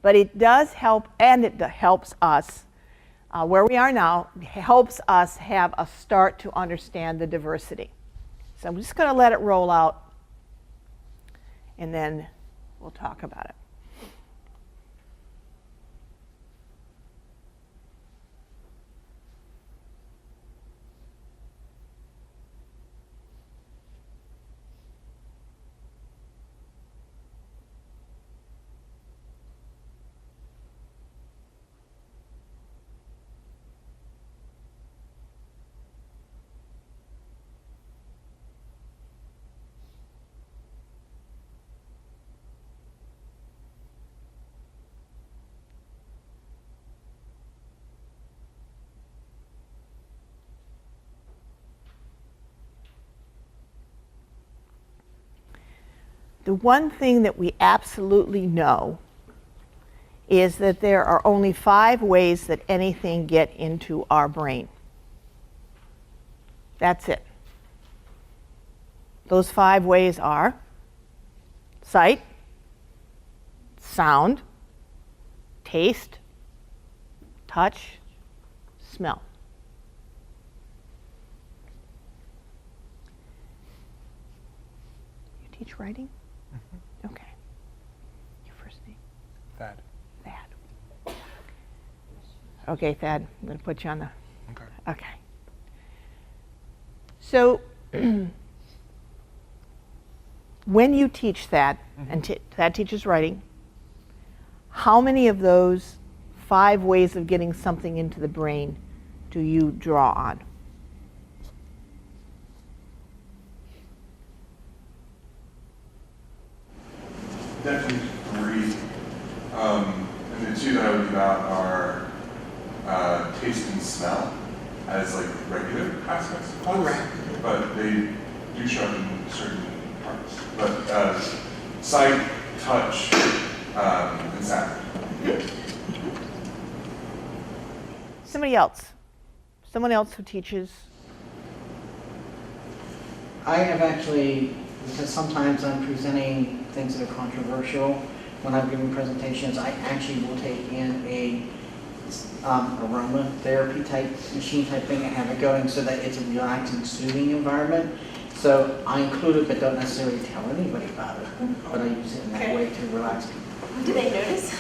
But it does help, and it helps us, where we are now, helps us have a start to understand the diversity. So I'm just going to let it roll out, and then we'll talk about it. The one thing that we absolutely know is that there are only 5 ways that anything get into our brain. That's it. Those 5 ways are sight, sound, taste, touch, smell. You teach writing? Okay. Your first name? Thad. Thad. Okay, Thad, I'm going to put you on the... Okay. Okay. So, when you teach Thad, and Thad teaches writing, how many of those 5 ways of getting something into the brain do you draw on? Definitely 3. And the 2 that I would give out are taste and smell as like regular aspects of us. Right. But they do show up in certain parts. But sight, touch, and sound. Somebody else. Someone else who teaches. I have actually, because sometimes I'm presenting things that are controversial, when I'm giving presentations, I actually will take in a aromatherapy type, machine type thing and have it going so that it's a relaxing, soothing environment. So I include it, but don't necessarily tell anybody about it. But I use it in that way to relax people. Do they notice?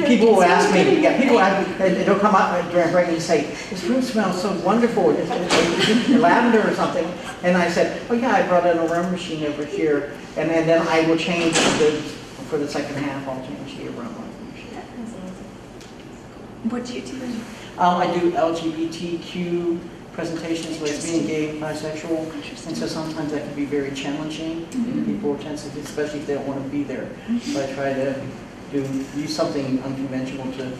People will ask me, people ask me, they'll come out during break and say, this room smells so wonderful, it's lavender or something. And I said, oh yeah, I brought an aroma machine over here. And then I will change for the second half, I'll change the aroma machine. What do you do? I do LGBTQ presentations, lesbian, gay, bisexual, and so sometimes that can be very challenging. People are sensitive, especially if they don't want to be there. So I try to use something unconventional to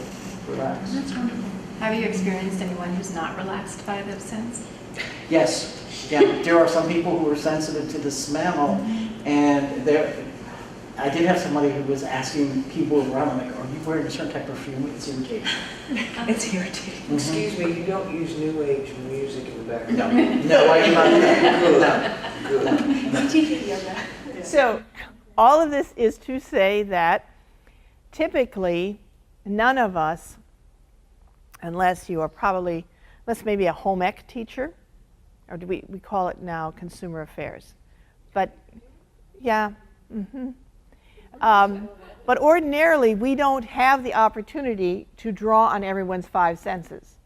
relax. That's wonderful. Have you experienced anyone who's not relaxed by the scents? Yes, yeah. There are some people who are sensitive to the smell, and I did have somebody who was asking people around, like, are you wearing a certain type of perfume? It's irritating. It's irritating. Excuse me, you don't use New Age music in the background? No, I am not. No. Teaching yoga. So all of this is to say that typically none of us, unless you are probably, unless maybe a home ec teacher, or do we call it now consumer affairs, but yeah. But ordinarily, we don't have the opportunity to draw on everyone's five senses.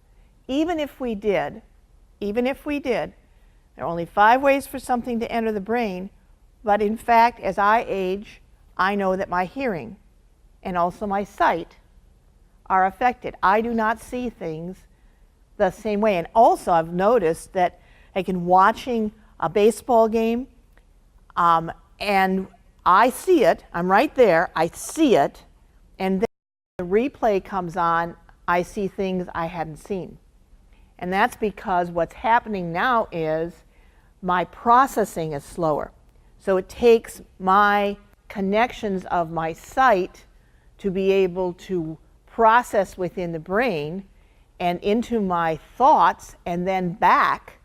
Even if we did, there are only 5 ways for something to enter the brain, but in fact, as I age, I know that my hearing and also my sight are affected. I do not see things the same way. And also, I've noticed that like in watching a baseball game, and I see it, I'm right there, I see it, and then the replay comes on, I see things I hadn't seen. And that's because what's happening now is my processing is slower. So it takes my connections of my sight to be able to process within the brain and into my thoughts and then back.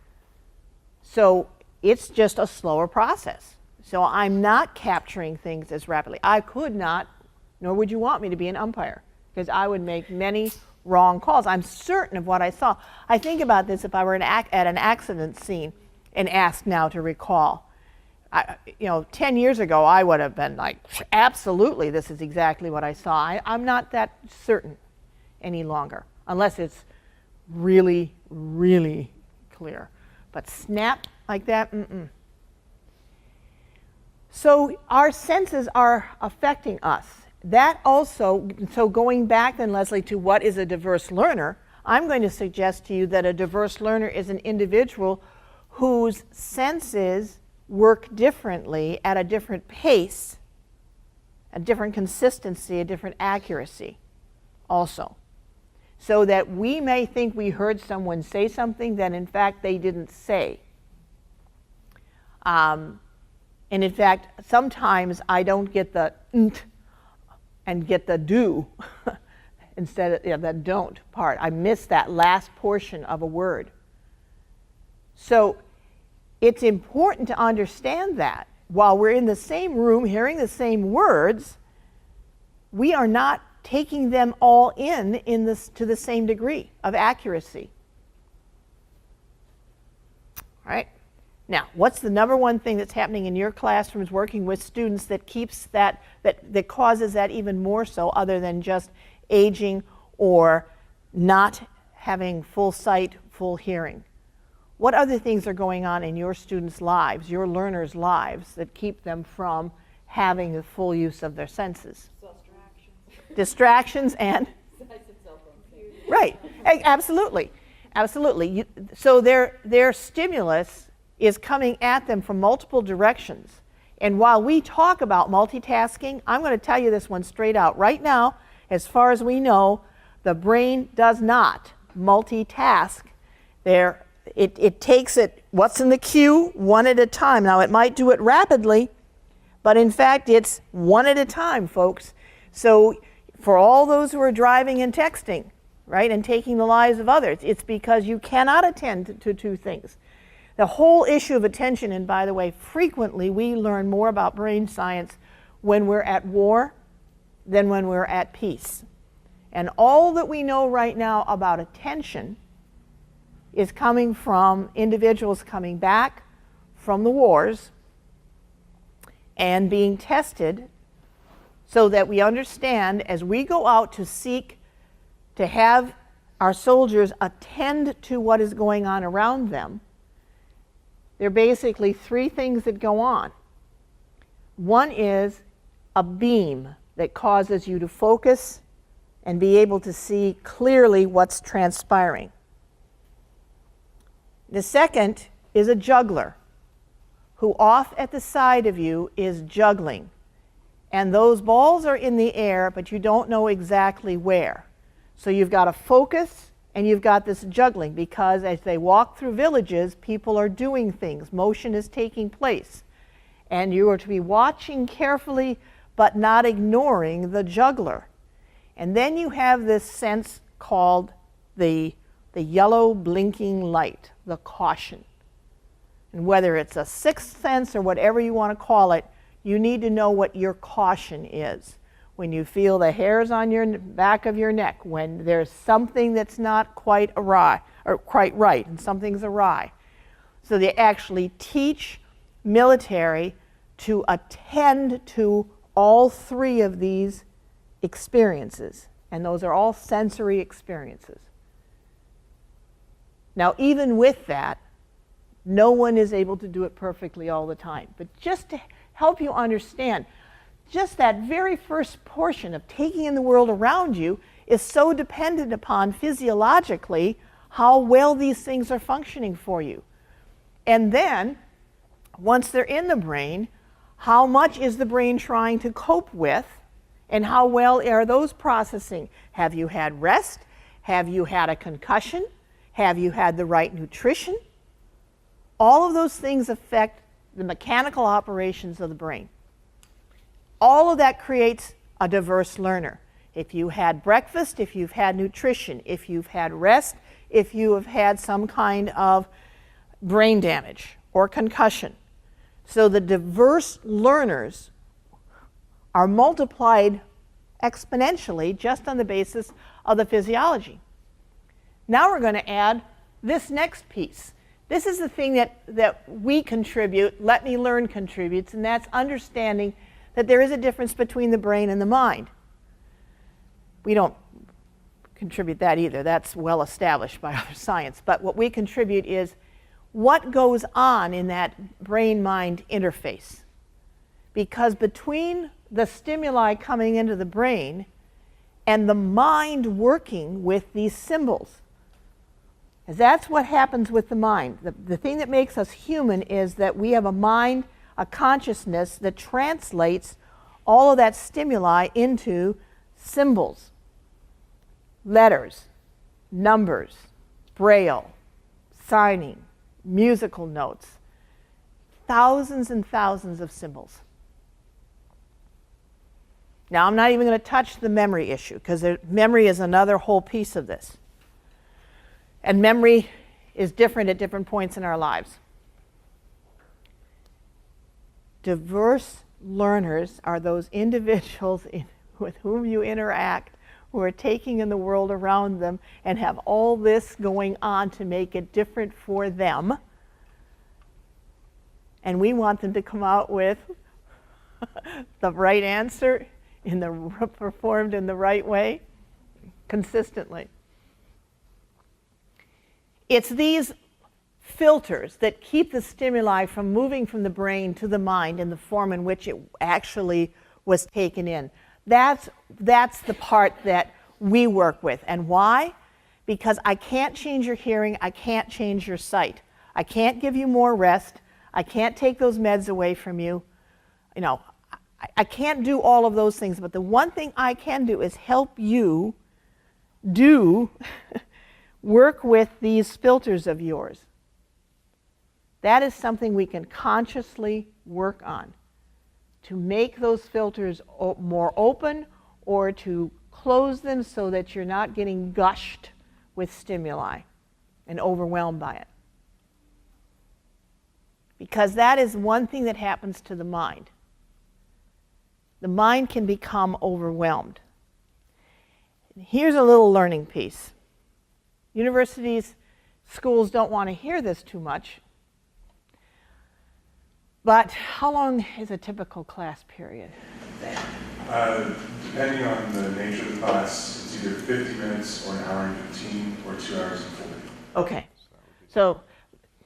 So it's just a slower process. So I'm not capturing things as rapidly. I could not, nor would you want me to be an umpire, because I would make many wrong calls. I'm certain of what I saw. I think about this if I were at an accident scene and asked now to recall. 10 years ago, I would have been like, absolutely, this is exactly what I saw. I'm not that certain any longer, unless it's really, really clear. But snap like that, So our senses are affecting us. That also, so going back then, Leslie, to what is a diverse learner, I'm going to suggest to you that a diverse learner is an individual whose senses work differently at a different pace, a different consistency, a different accuracy also. So that we may think we heard someone say something that in fact they didn't say. And in fact, sometimes I don't get the nt and get the do instead of the don't part. I miss that last portion of a word. So it's important to understand that while we're in the same room hearing the same words, we are not taking them all in this to the same degree of accuracy. All right? Now, what's the number one thing that's happening in your classrooms working with students that keeps that causes that even more so, other than just aging or not having full sight, full hearing? What other things are going on in your students' lives, your learners' lives, that keep them from having the full use of their senses? Distractions and? Right, absolutely, absolutely. So their stimulus is coming at them from multiple directions. And while we talk about multitasking, I'm going to tell you this one straight out. Right now, as far as we know, the brain does not multitask. It takes it, what's in the queue, one at a time. Now, it might do it rapidly, but in fact, it's one at a time, folks. So for all those who are driving and texting, right, and taking the lives of others, it's because you cannot attend to 2 things. The whole issue of attention, and by the way, frequently we learn more about brain science when we're at war than when we're at peace. And all that we know right now about attention is coming from individuals coming back from the wars and being tested so that we understand as we go out to seek to have our soldiers attend to what is going on around them. There are basically three things that go on. One is a beam that causes you to focus and be able to see clearly what's transpiring. The second is a juggler who off at the side of you is juggling. And those balls are in the air, but you don't know exactly where. So you've got to focus and you've got this juggling because as they walk through villages, people are doing things. Motion is taking place. And you are to be watching carefully but not ignoring the juggler. And then you have this sense called the yellow blinking light, the caution. And whether it's a sixth sense or whatever you want to call it, you need to know what your caution is. When you feel the hairs on your back of your neck, when there's something that's not quite awry, or quite right, and something's awry. So they actually teach military to attend to all three of these experiences, and those are all sensory experiences. Now, even with that, no one is able to do it perfectly all the time. But just to help you understand, just that very first portion of taking in the world around you is so dependent upon physiologically how well these things are functioning for you. And then, once they're in the brain, how much is the brain trying to cope with, and how well are those processing? Have you had rest? Have you had a concussion? Have you had the right nutrition? All of those things affect the mechanical operations of the brain. All of that creates a diverse learner. If you had breakfast, if you've had nutrition, if you've had rest, if you have had some kind of brain damage or concussion. So the diverse learners are multiplied exponentially just on the basis of the physiology. Now we're going to add this next piece. This is the thing that we contribute, Let Me Learn contributes, and that's understanding that there is a difference between the brain and the mind. We don't contribute that either. That's well established by other science. But what we contribute is what goes on in that brain-mind interface. Because between the stimuli coming into the brain and the mind working with these symbols, that's what happens with the mind. The thing that makes us human is that we have a mind, a consciousness that translates all of that stimuli into symbols, letters, numbers, braille, signing, musical notes, thousands and thousands of symbols. Now, I'm not even going to touch the memory issue because memory is another whole piece of this. And memory is different at different points in our lives. Diverse learners are those individuals with whom you interact who are taking in the world around them and have all this going on to make it different for them. And we want them to come out with the right answer performed in the right way consistently. It's these filters that keep the stimuli from moving from the brain to the mind in the form in which it actually was taken in. That's the part that we work with. And why? Because I can't change your hearing, I can't change your sight. I can't give you more rest, I can't take those meds away from you. You know, I can't do all of those things, but the one thing I can do is help you work with these filters of yours. That is something we can consciously work on to make those filters more open or to close them so that you're not getting gushed with stimuli and overwhelmed by it. Because that is one thing that happens to the mind. the mind can become overwhelmed. Here's a little learning piece. Universities, schools don't want to hear this too much, but how long is a typical class period? Depending on the nature of the class, it's either 50 minutes or an hour and 15 or 2 hours and 40. Okay, so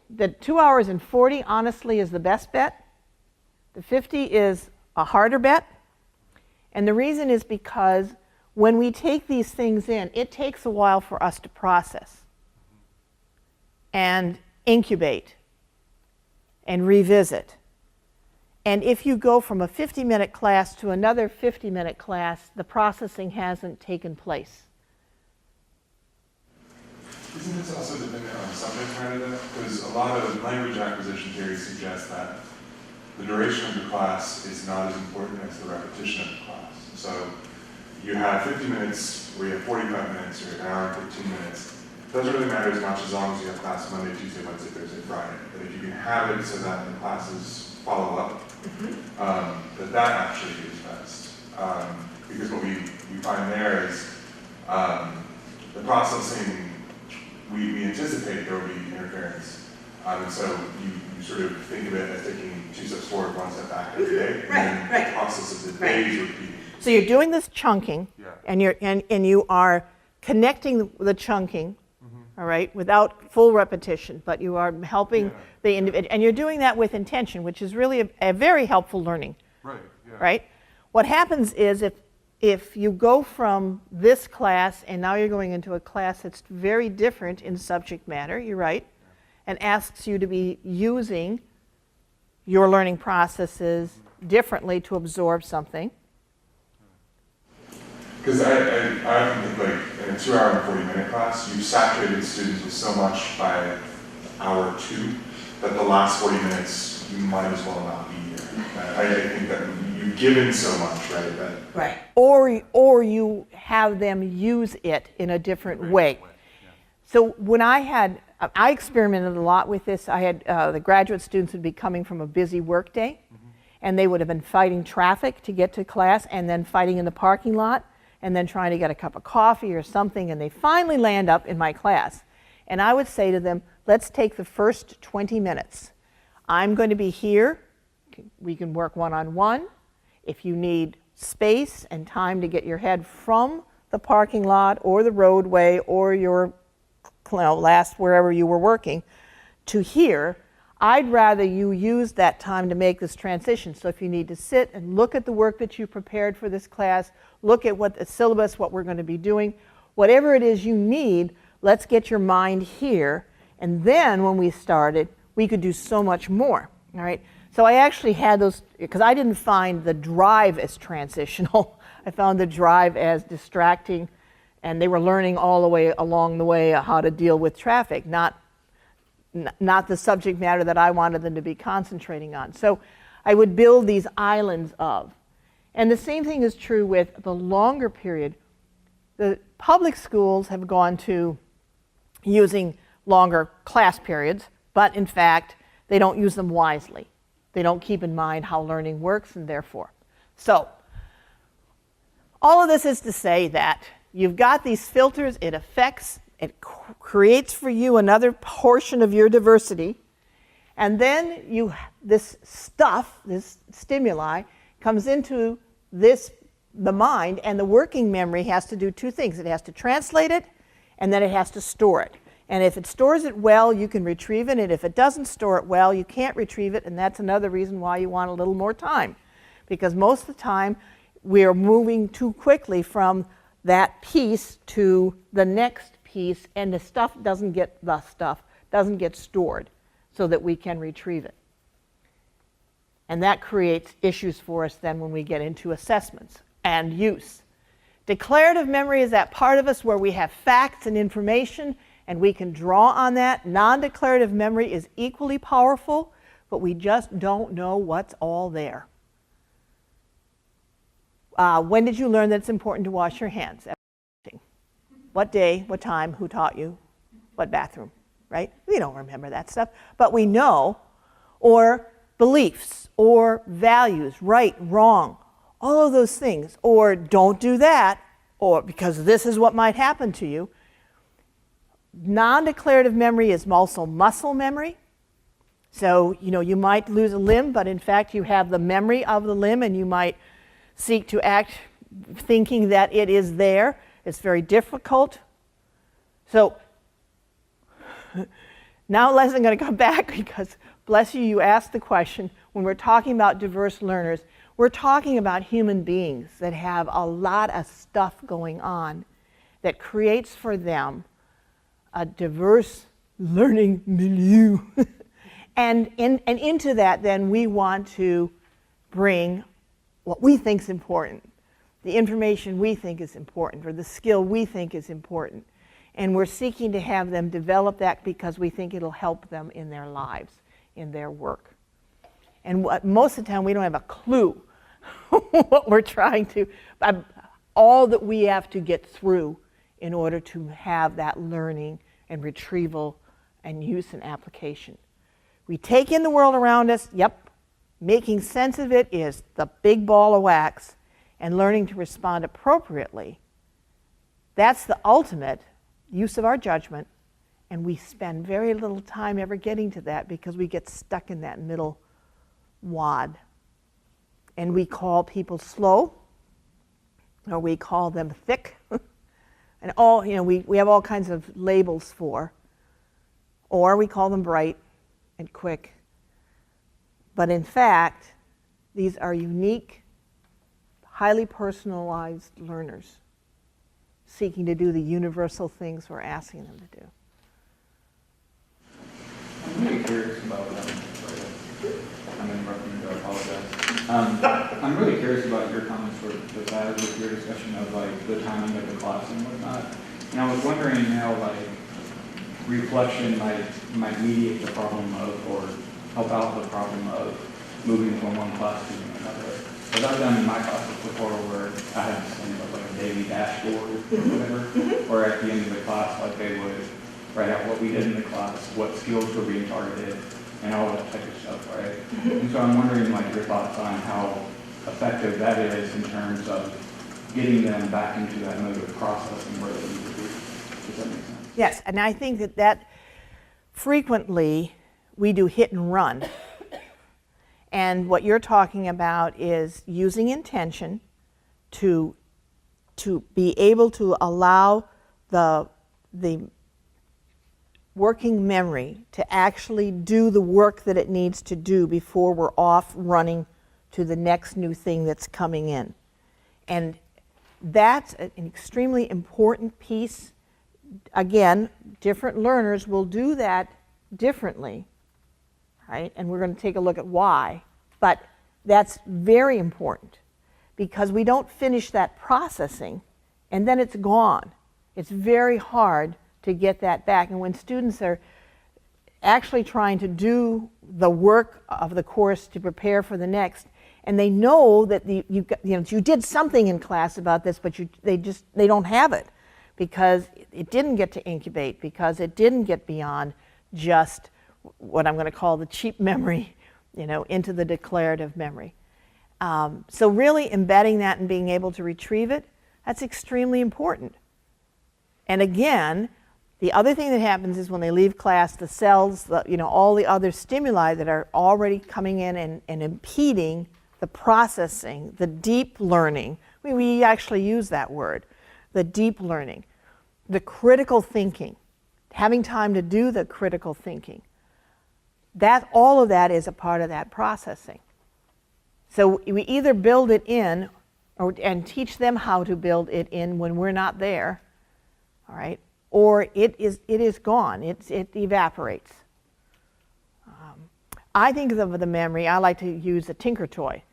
the 2 hours and 40 honestly is the best bet. The 50 is a harder bet. And the reason is because when we take these things in, it takes a while for us to process and incubate and revisit. And if you go from a 50-minute class to another 50-minute class, the processing hasn't taken place. Isn't this also dependent on subject matter though? Because a lot of language acquisition theory suggests that the duration of the class is not as important as the repetition of the class. So you have 50 minutes or you have 45 minutes or an hour and 15 minutes. It doesn't really matter as much as long as you have class Monday, Tuesday, Wednesday, Thursday, Friday. But if you can have it so that the classes follow up, that actually is best. Because what we find there is the processing, we anticipate there will be interference. And so you sort of think of it as taking 2 steps forward, 1 step back every day. And then the process of the days repeat. So you're doing this chunking, Yeah. and you are connecting the chunking, all right, without full repetition, but you are helping the individual, and you're doing that with intention, which is really a very helpful learning, Right, yeah. right? What happens is if you go from this class and now you're going into a class that's very different in subject matter, you're right, and asks you to be using your learning processes differently to absorb something. Because I often think like in a 2 hour and 40-minute class, you've saturated students with so much by hour 2 that the last 40 minutes you might as well not be here. I think that you've given so much, right? Right. Or you have them use it in a different way. So when I experimented a lot with this. I had the graduate students would be coming from a busy work day, and they would have been fighting traffic to get to class, and then fighting in the parking lot, and then trying to get a cup of coffee or something, and they finally land up in my class. And I would say to them, let's take the first 20 minutes. I'm going to be here. We can work one-on-one. If you need space and time to get your head from the parking lot or the roadway or your last wherever you were working to here, I'd rather you use that time to make this transition. So if you need to sit and look at the work that you prepared for this class, look at what the syllabus, what we're going to be doing, whatever it is you need, let's get your mind here. And then when we started, we could do so much more, all right? So I actually had those, because I didn't find the drive as transitional. I found the drive as distracting, and they were learning all the way along the way how to deal with traffic, not the subject matter that I wanted them to be concentrating on. So I would build these islands of. And the same thing is true with the longer period. The public schools have gone to using longer class periods, but in fact, they don't use them wisely. They don't keep in mind how learning works, and therefore. So all of this is to say that you've got these filters, it affects, it creates for you another portion of your diversity, and then this stuff, this stimuli, comes into the mind, and the working memory has to do 2 things. It has to translate it, and then it has to store it. And if it stores it well, you can retrieve it, and if it doesn't store it well, you can't retrieve it, and that's another reason why you want a little more time. Because most of the time, we're moving too quickly from that piece to the next piece, and the stuff doesn't get stored so that we can retrieve it. And that creates issues for us then when we get into assessments and use. Declarative memory is that part of us where we have facts and information and we can draw on that. Non-declarative memory is equally powerful, but we just don't know what's all there. When did you learn that it's important to wash your hands? What day, what time, who taught you, what bathroom, right? We don't remember that stuff, but we know. Or beliefs or values, right, wrong. All of those things. Or don't do that, or because this is what might happen to you. Non-declarative memory is also muscle memory. So, you might lose a limb, but in fact you have the memory of the limb, and you might seek to act thinking that it is there. It's very difficult. So, now Leslie, I'm going to come back because, bless you, you asked the question. When we're talking about diverse learners, we're talking about human beings that have a lot of stuff going on that creates for them a diverse learning milieu. and into that, then, we want to bring what we think is important, the information we think is important, or the skill we think is important. And we're seeking to have them develop that because we think it'll help them in their lives, in their work. And most of the time, we don't have a clue what we're trying to, all that we have to get through in order to have that learning and retrieval and use and application. We take in the world around us, yep, making sense of it is the big ball of wax, and learning to respond appropriately. That's the ultimate use of our judgment, and we spend very little time ever getting to that because we get stuck in that middle wad. And we call people slow, or we call them thick, and we have all kinds of labels for, or we call them bright and quick. But in fact, these are unique, highly personalized learners seeking to do the universal things we're asking them to do. I'm really curious about I'm interrupting you, I apologize. I'm really curious about your comments with that, with your discussion of like the timing of the class and whatnot. And I was wondering how reflection might mediate the problem of, or help out the problem of moving from one class to another. Because I've done in my classes before where I had like a daily dashboard or whatever, or at the end of the class, like they would write out what we did in the class, what skills were being targeted, and all that type of stuff, right? And so I'm wondering like your thoughts on how effective that is in terms of getting them back into that mode of processing where they need to be. Does that make sense? Yes, and I think that frequently we do hit and run. And what you're talking about is using intention to be able to allow the working memory to actually do the work that it needs to do before we're off running to the next new thing that's coming in. And that's an extremely important piece. Again, different learners will do that differently, right? And we're going to take a look at why. But that's very important because we don't finish that processing and then it's gone. It's very hard to get that back. And when students are actually trying to do the work of the course to prepare for the next, and they know that you did something in class about this, but they don't have it because it didn't get to incubate, because it didn't get beyond just what I'm going to call the cheap memory, into the declarative memory. So really embedding that and being able to retrieve it, that's extremely important. And again, the other thing that happens is when they leave class, the cells, all the other stimuli that are already coming in and impeding the processing, the deep learning, we actually use that word, the deep learning, the critical thinking, having time to do the critical thinking. All of that is a part of that processing. So we either build it in and teach them how to build it in when we're not there, all right, or it is gone, it evaporates. I think of the memory, I like to use a tinker toy.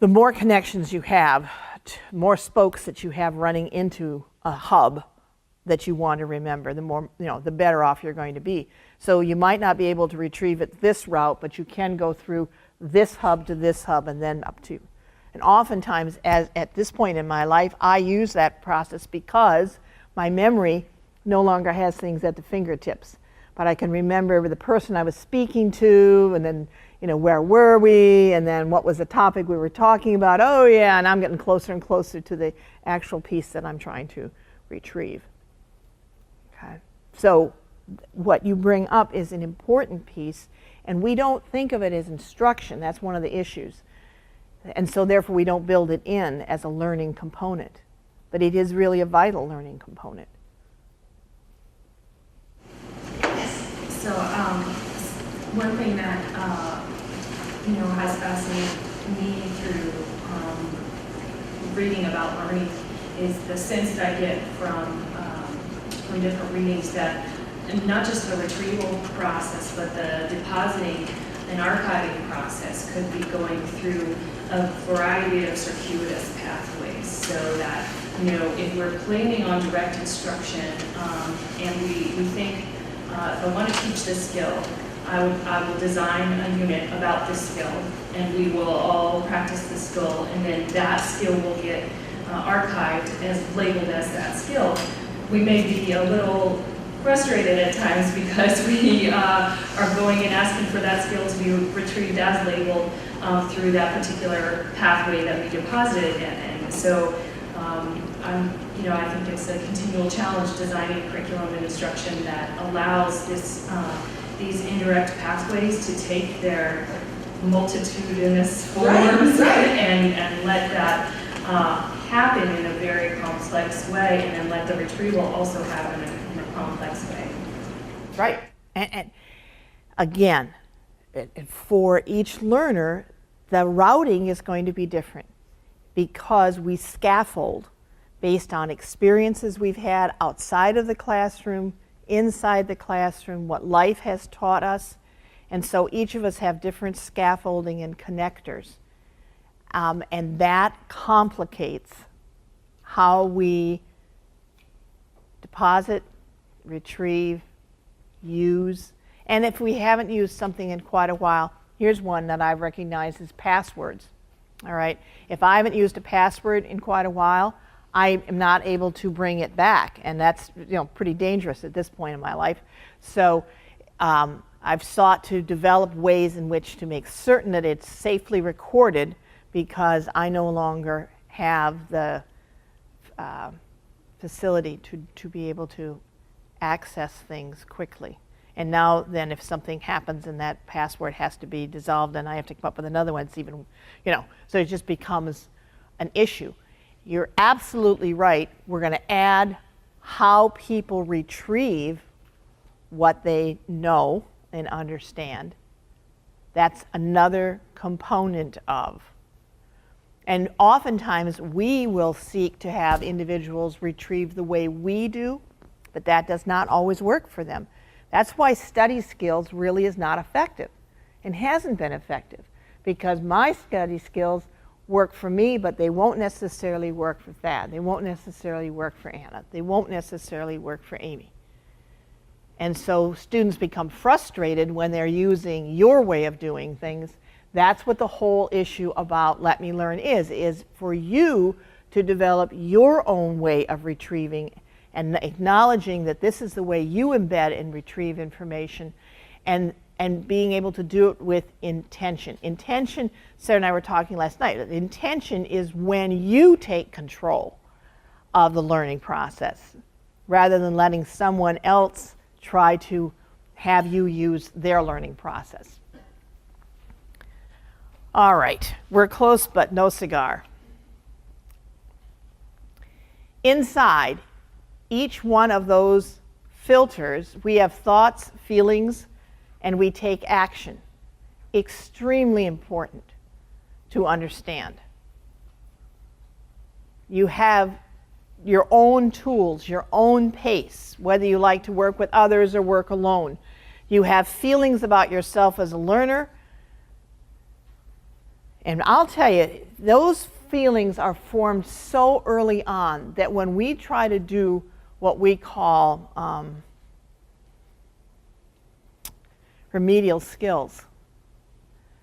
The more connections you have, more spokes that you have running into a hub that you want to remember, the more, the better off you're going to be. So you might not be able to retrieve it this route, but you can go through this hub to this hub and then up to. And oftentimes, at this point in my life, I use that process because my memory no longer has things at the fingertips. but I can remember the person I was speaking to, and then, where were we, and then what was the topic we were talking about. Oh yeah, and I'm getting closer and closer to the actual piece that I'm trying to retrieve. Okay. So what you bring up is an important piece, and we don't think of it as instruction. That's one of the issues. And so therefore we don't build it in as a learning component. But it is really a vital learning component. So one thing that has fascinated me through reading about learning is the sense that I get from different readings that not just the retrieval process, but the depositing and archiving process could be going through a variety of circuitous pathways, so that if we're planning on direct instruction and we think if I want to teach this skill, I will design a unit about this skill, and we will all practice the skill, and then that skill will get archived as labeled as that skill. We may be a little frustrated at times because we are going and asking for that skill to be retrieved as labeled through that particular pathway that we deposited in. And so I think it's a continual challenge designing curriculum and instruction that allows these indirect pathways to take their multitudinous forms and let that happen in a very complex way, and then let the retrieval also happen in a complex way. Right. And again, for each learner, the routing is going to be different because we scaffold based on experiences we've had outside of the classroom, inside the classroom, what life has taught us. And so each of us have different scaffolding and connectors. And that complicates how we deposit, retrieve, use. And if we haven't used something in quite a while, here's one that I've recognized as passwords. All right. If I haven't used a password in quite a while, I am not able to bring it back, and that's pretty dangerous at this point in my life. So I've sought to develop ways in which to make certain that it's safely recorded, because I no longer have the facility to be able to access things quickly. And now then, if something happens and that password has to be dissolved and I have to come up with another one, it's even, so it just becomes an issue. You're absolutely right. We're going to add how people retrieve what they know and understand. That's another component of. And oftentimes we will seek to have individuals retrieve the way we do, but that does not always work for them. That's why study skills really is not effective and hasn't been effective, because my study skills work for me, but they won't necessarily work for Thad. They won't necessarily work for Anna. They won't necessarily work for Amy. And so students become frustrated when they're using your way of doing things. That's what the whole issue about Let Me Learn is for you to develop your own way of retrieving and acknowledging that this is the way you embed and retrieve information, and being able to do it with intention. Intention, Sarah and I were talking last night, intention is when you take control of the learning process rather than letting someone else try to have you use their learning process. All right, we're close but no cigar. Inside each one of those filters, we have thoughts, feelings, and we take action. Extremely important to understand. You have your own tools, your own pace, whether you like to work with others or work alone. You have feelings about yourself as a learner. And I'll tell you, those feelings are formed so early on that when we try to do what we call remedial skills,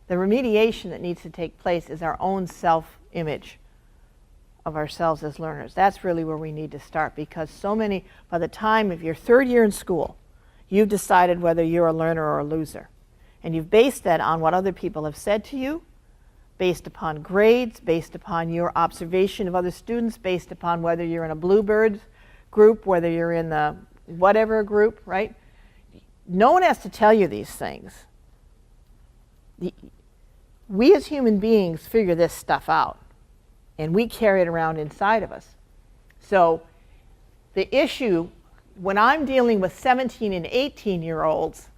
the remediation that needs to take place is our own self-image of ourselves as learners. That's really where we need to start, because so many, by the time, if you're third year in school, you've decided whether you're a learner or a loser. And you've based that on what other people have said to you, based upon grades, based upon your observation of other students, based upon whether you're in a Bluebird group, whether you're in the whatever group, right? No one has to tell you these things. We as human beings figure this stuff out, and we carry it around inside of us. So the issue, when I'm dealing with 17 and 18-year-olds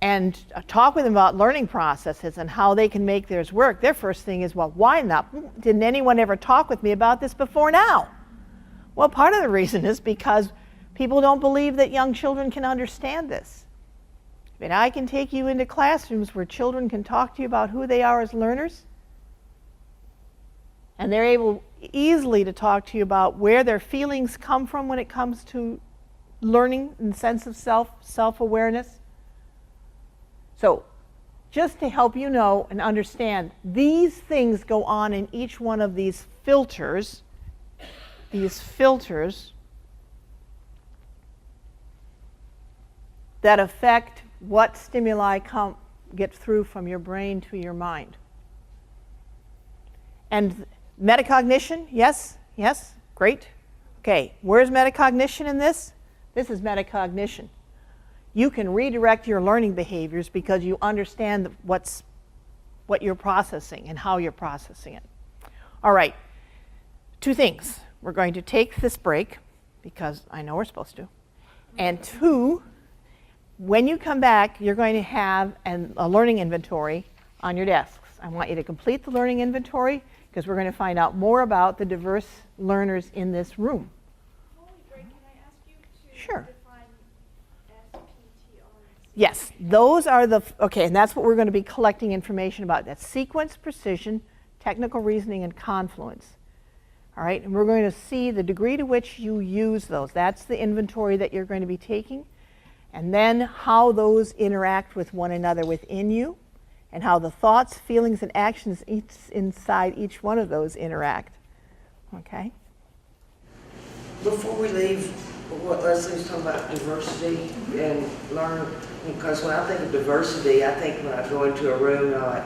and talk with them about learning processes and how they can make theirs work, their first thing is, well, why not? Didn't anyone ever talk with me about this before now? Well, part of the reason is because people don't believe that young children can understand this. I mean, I can take you into classrooms where children can talk to you about who they are as learners, and they're able easily to talk to you about where their feelings come from when it comes to learning and sense of self-awareness. So, just to help you know and understand, these things go on in each one of these filters that affect what stimuli get through from your brain to your mind. And metacognition, yes, great. Okay, where's metacognition in this? This is metacognition. You can redirect your learning behaviors because you understand what you're processing and how you're processing it. All right, 2 things. We're going to take this break because I know we're supposed to. And 2, when you come back, you're going to have a learning inventory on your desks. I want you to complete the learning inventory because we're going to find out more about the diverse learners in this room. Before we break, can I ask you to Sure. define SPTR? Yes, those are okay, and that's what we're going to be collecting information about. That's sequence, precision, technical reasoning, and confluence. All right, and we're going to see the degree to which you use those. That's the inventory that you're going to be taking. And then how those interact with one another within you, and how the thoughts, feelings, and actions inside each one of those interact. Okay? Before we leave, what Leslie was talking about diversity and learn, because when I think of diversity, I think when I go into a room, I'm like,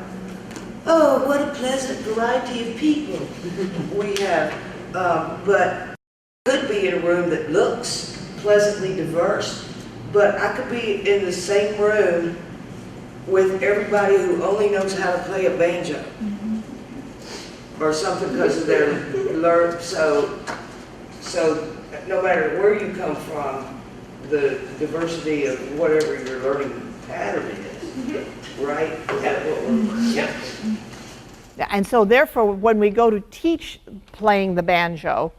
oh, what a pleasant variety of people we have. But could be in a room that looks pleasantly diverse, but I could be in the same room with everybody who only knows how to play a banjo or something because of their learn. So no matter where you come from, the diversity of whatever your learning pattern is, right? Is that what we're, Yep. And so therefore, when we go to teach playing the banjo,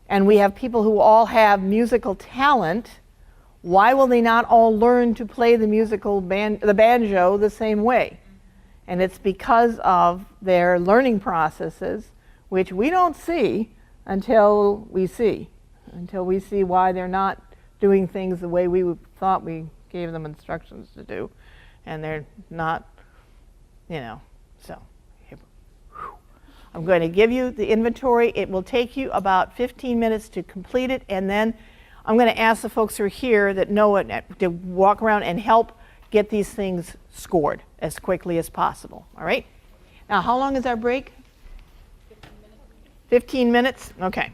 and we have people who all have musical talent, why will they not all learn to play the banjo the same way? And it's because of their learning processes, which we don't see until we see why they're not doing things the way we thought we gave them instructions to do, and they're not, so. I'm going to give you the inventory. It will take you about 15 minutes to complete it, and then I'm going to ask the folks who are here that know it to walk around and help get these things scored as quickly as possible. All right? Now, how long is our break? 15 minutes. 15 minutes? Okay.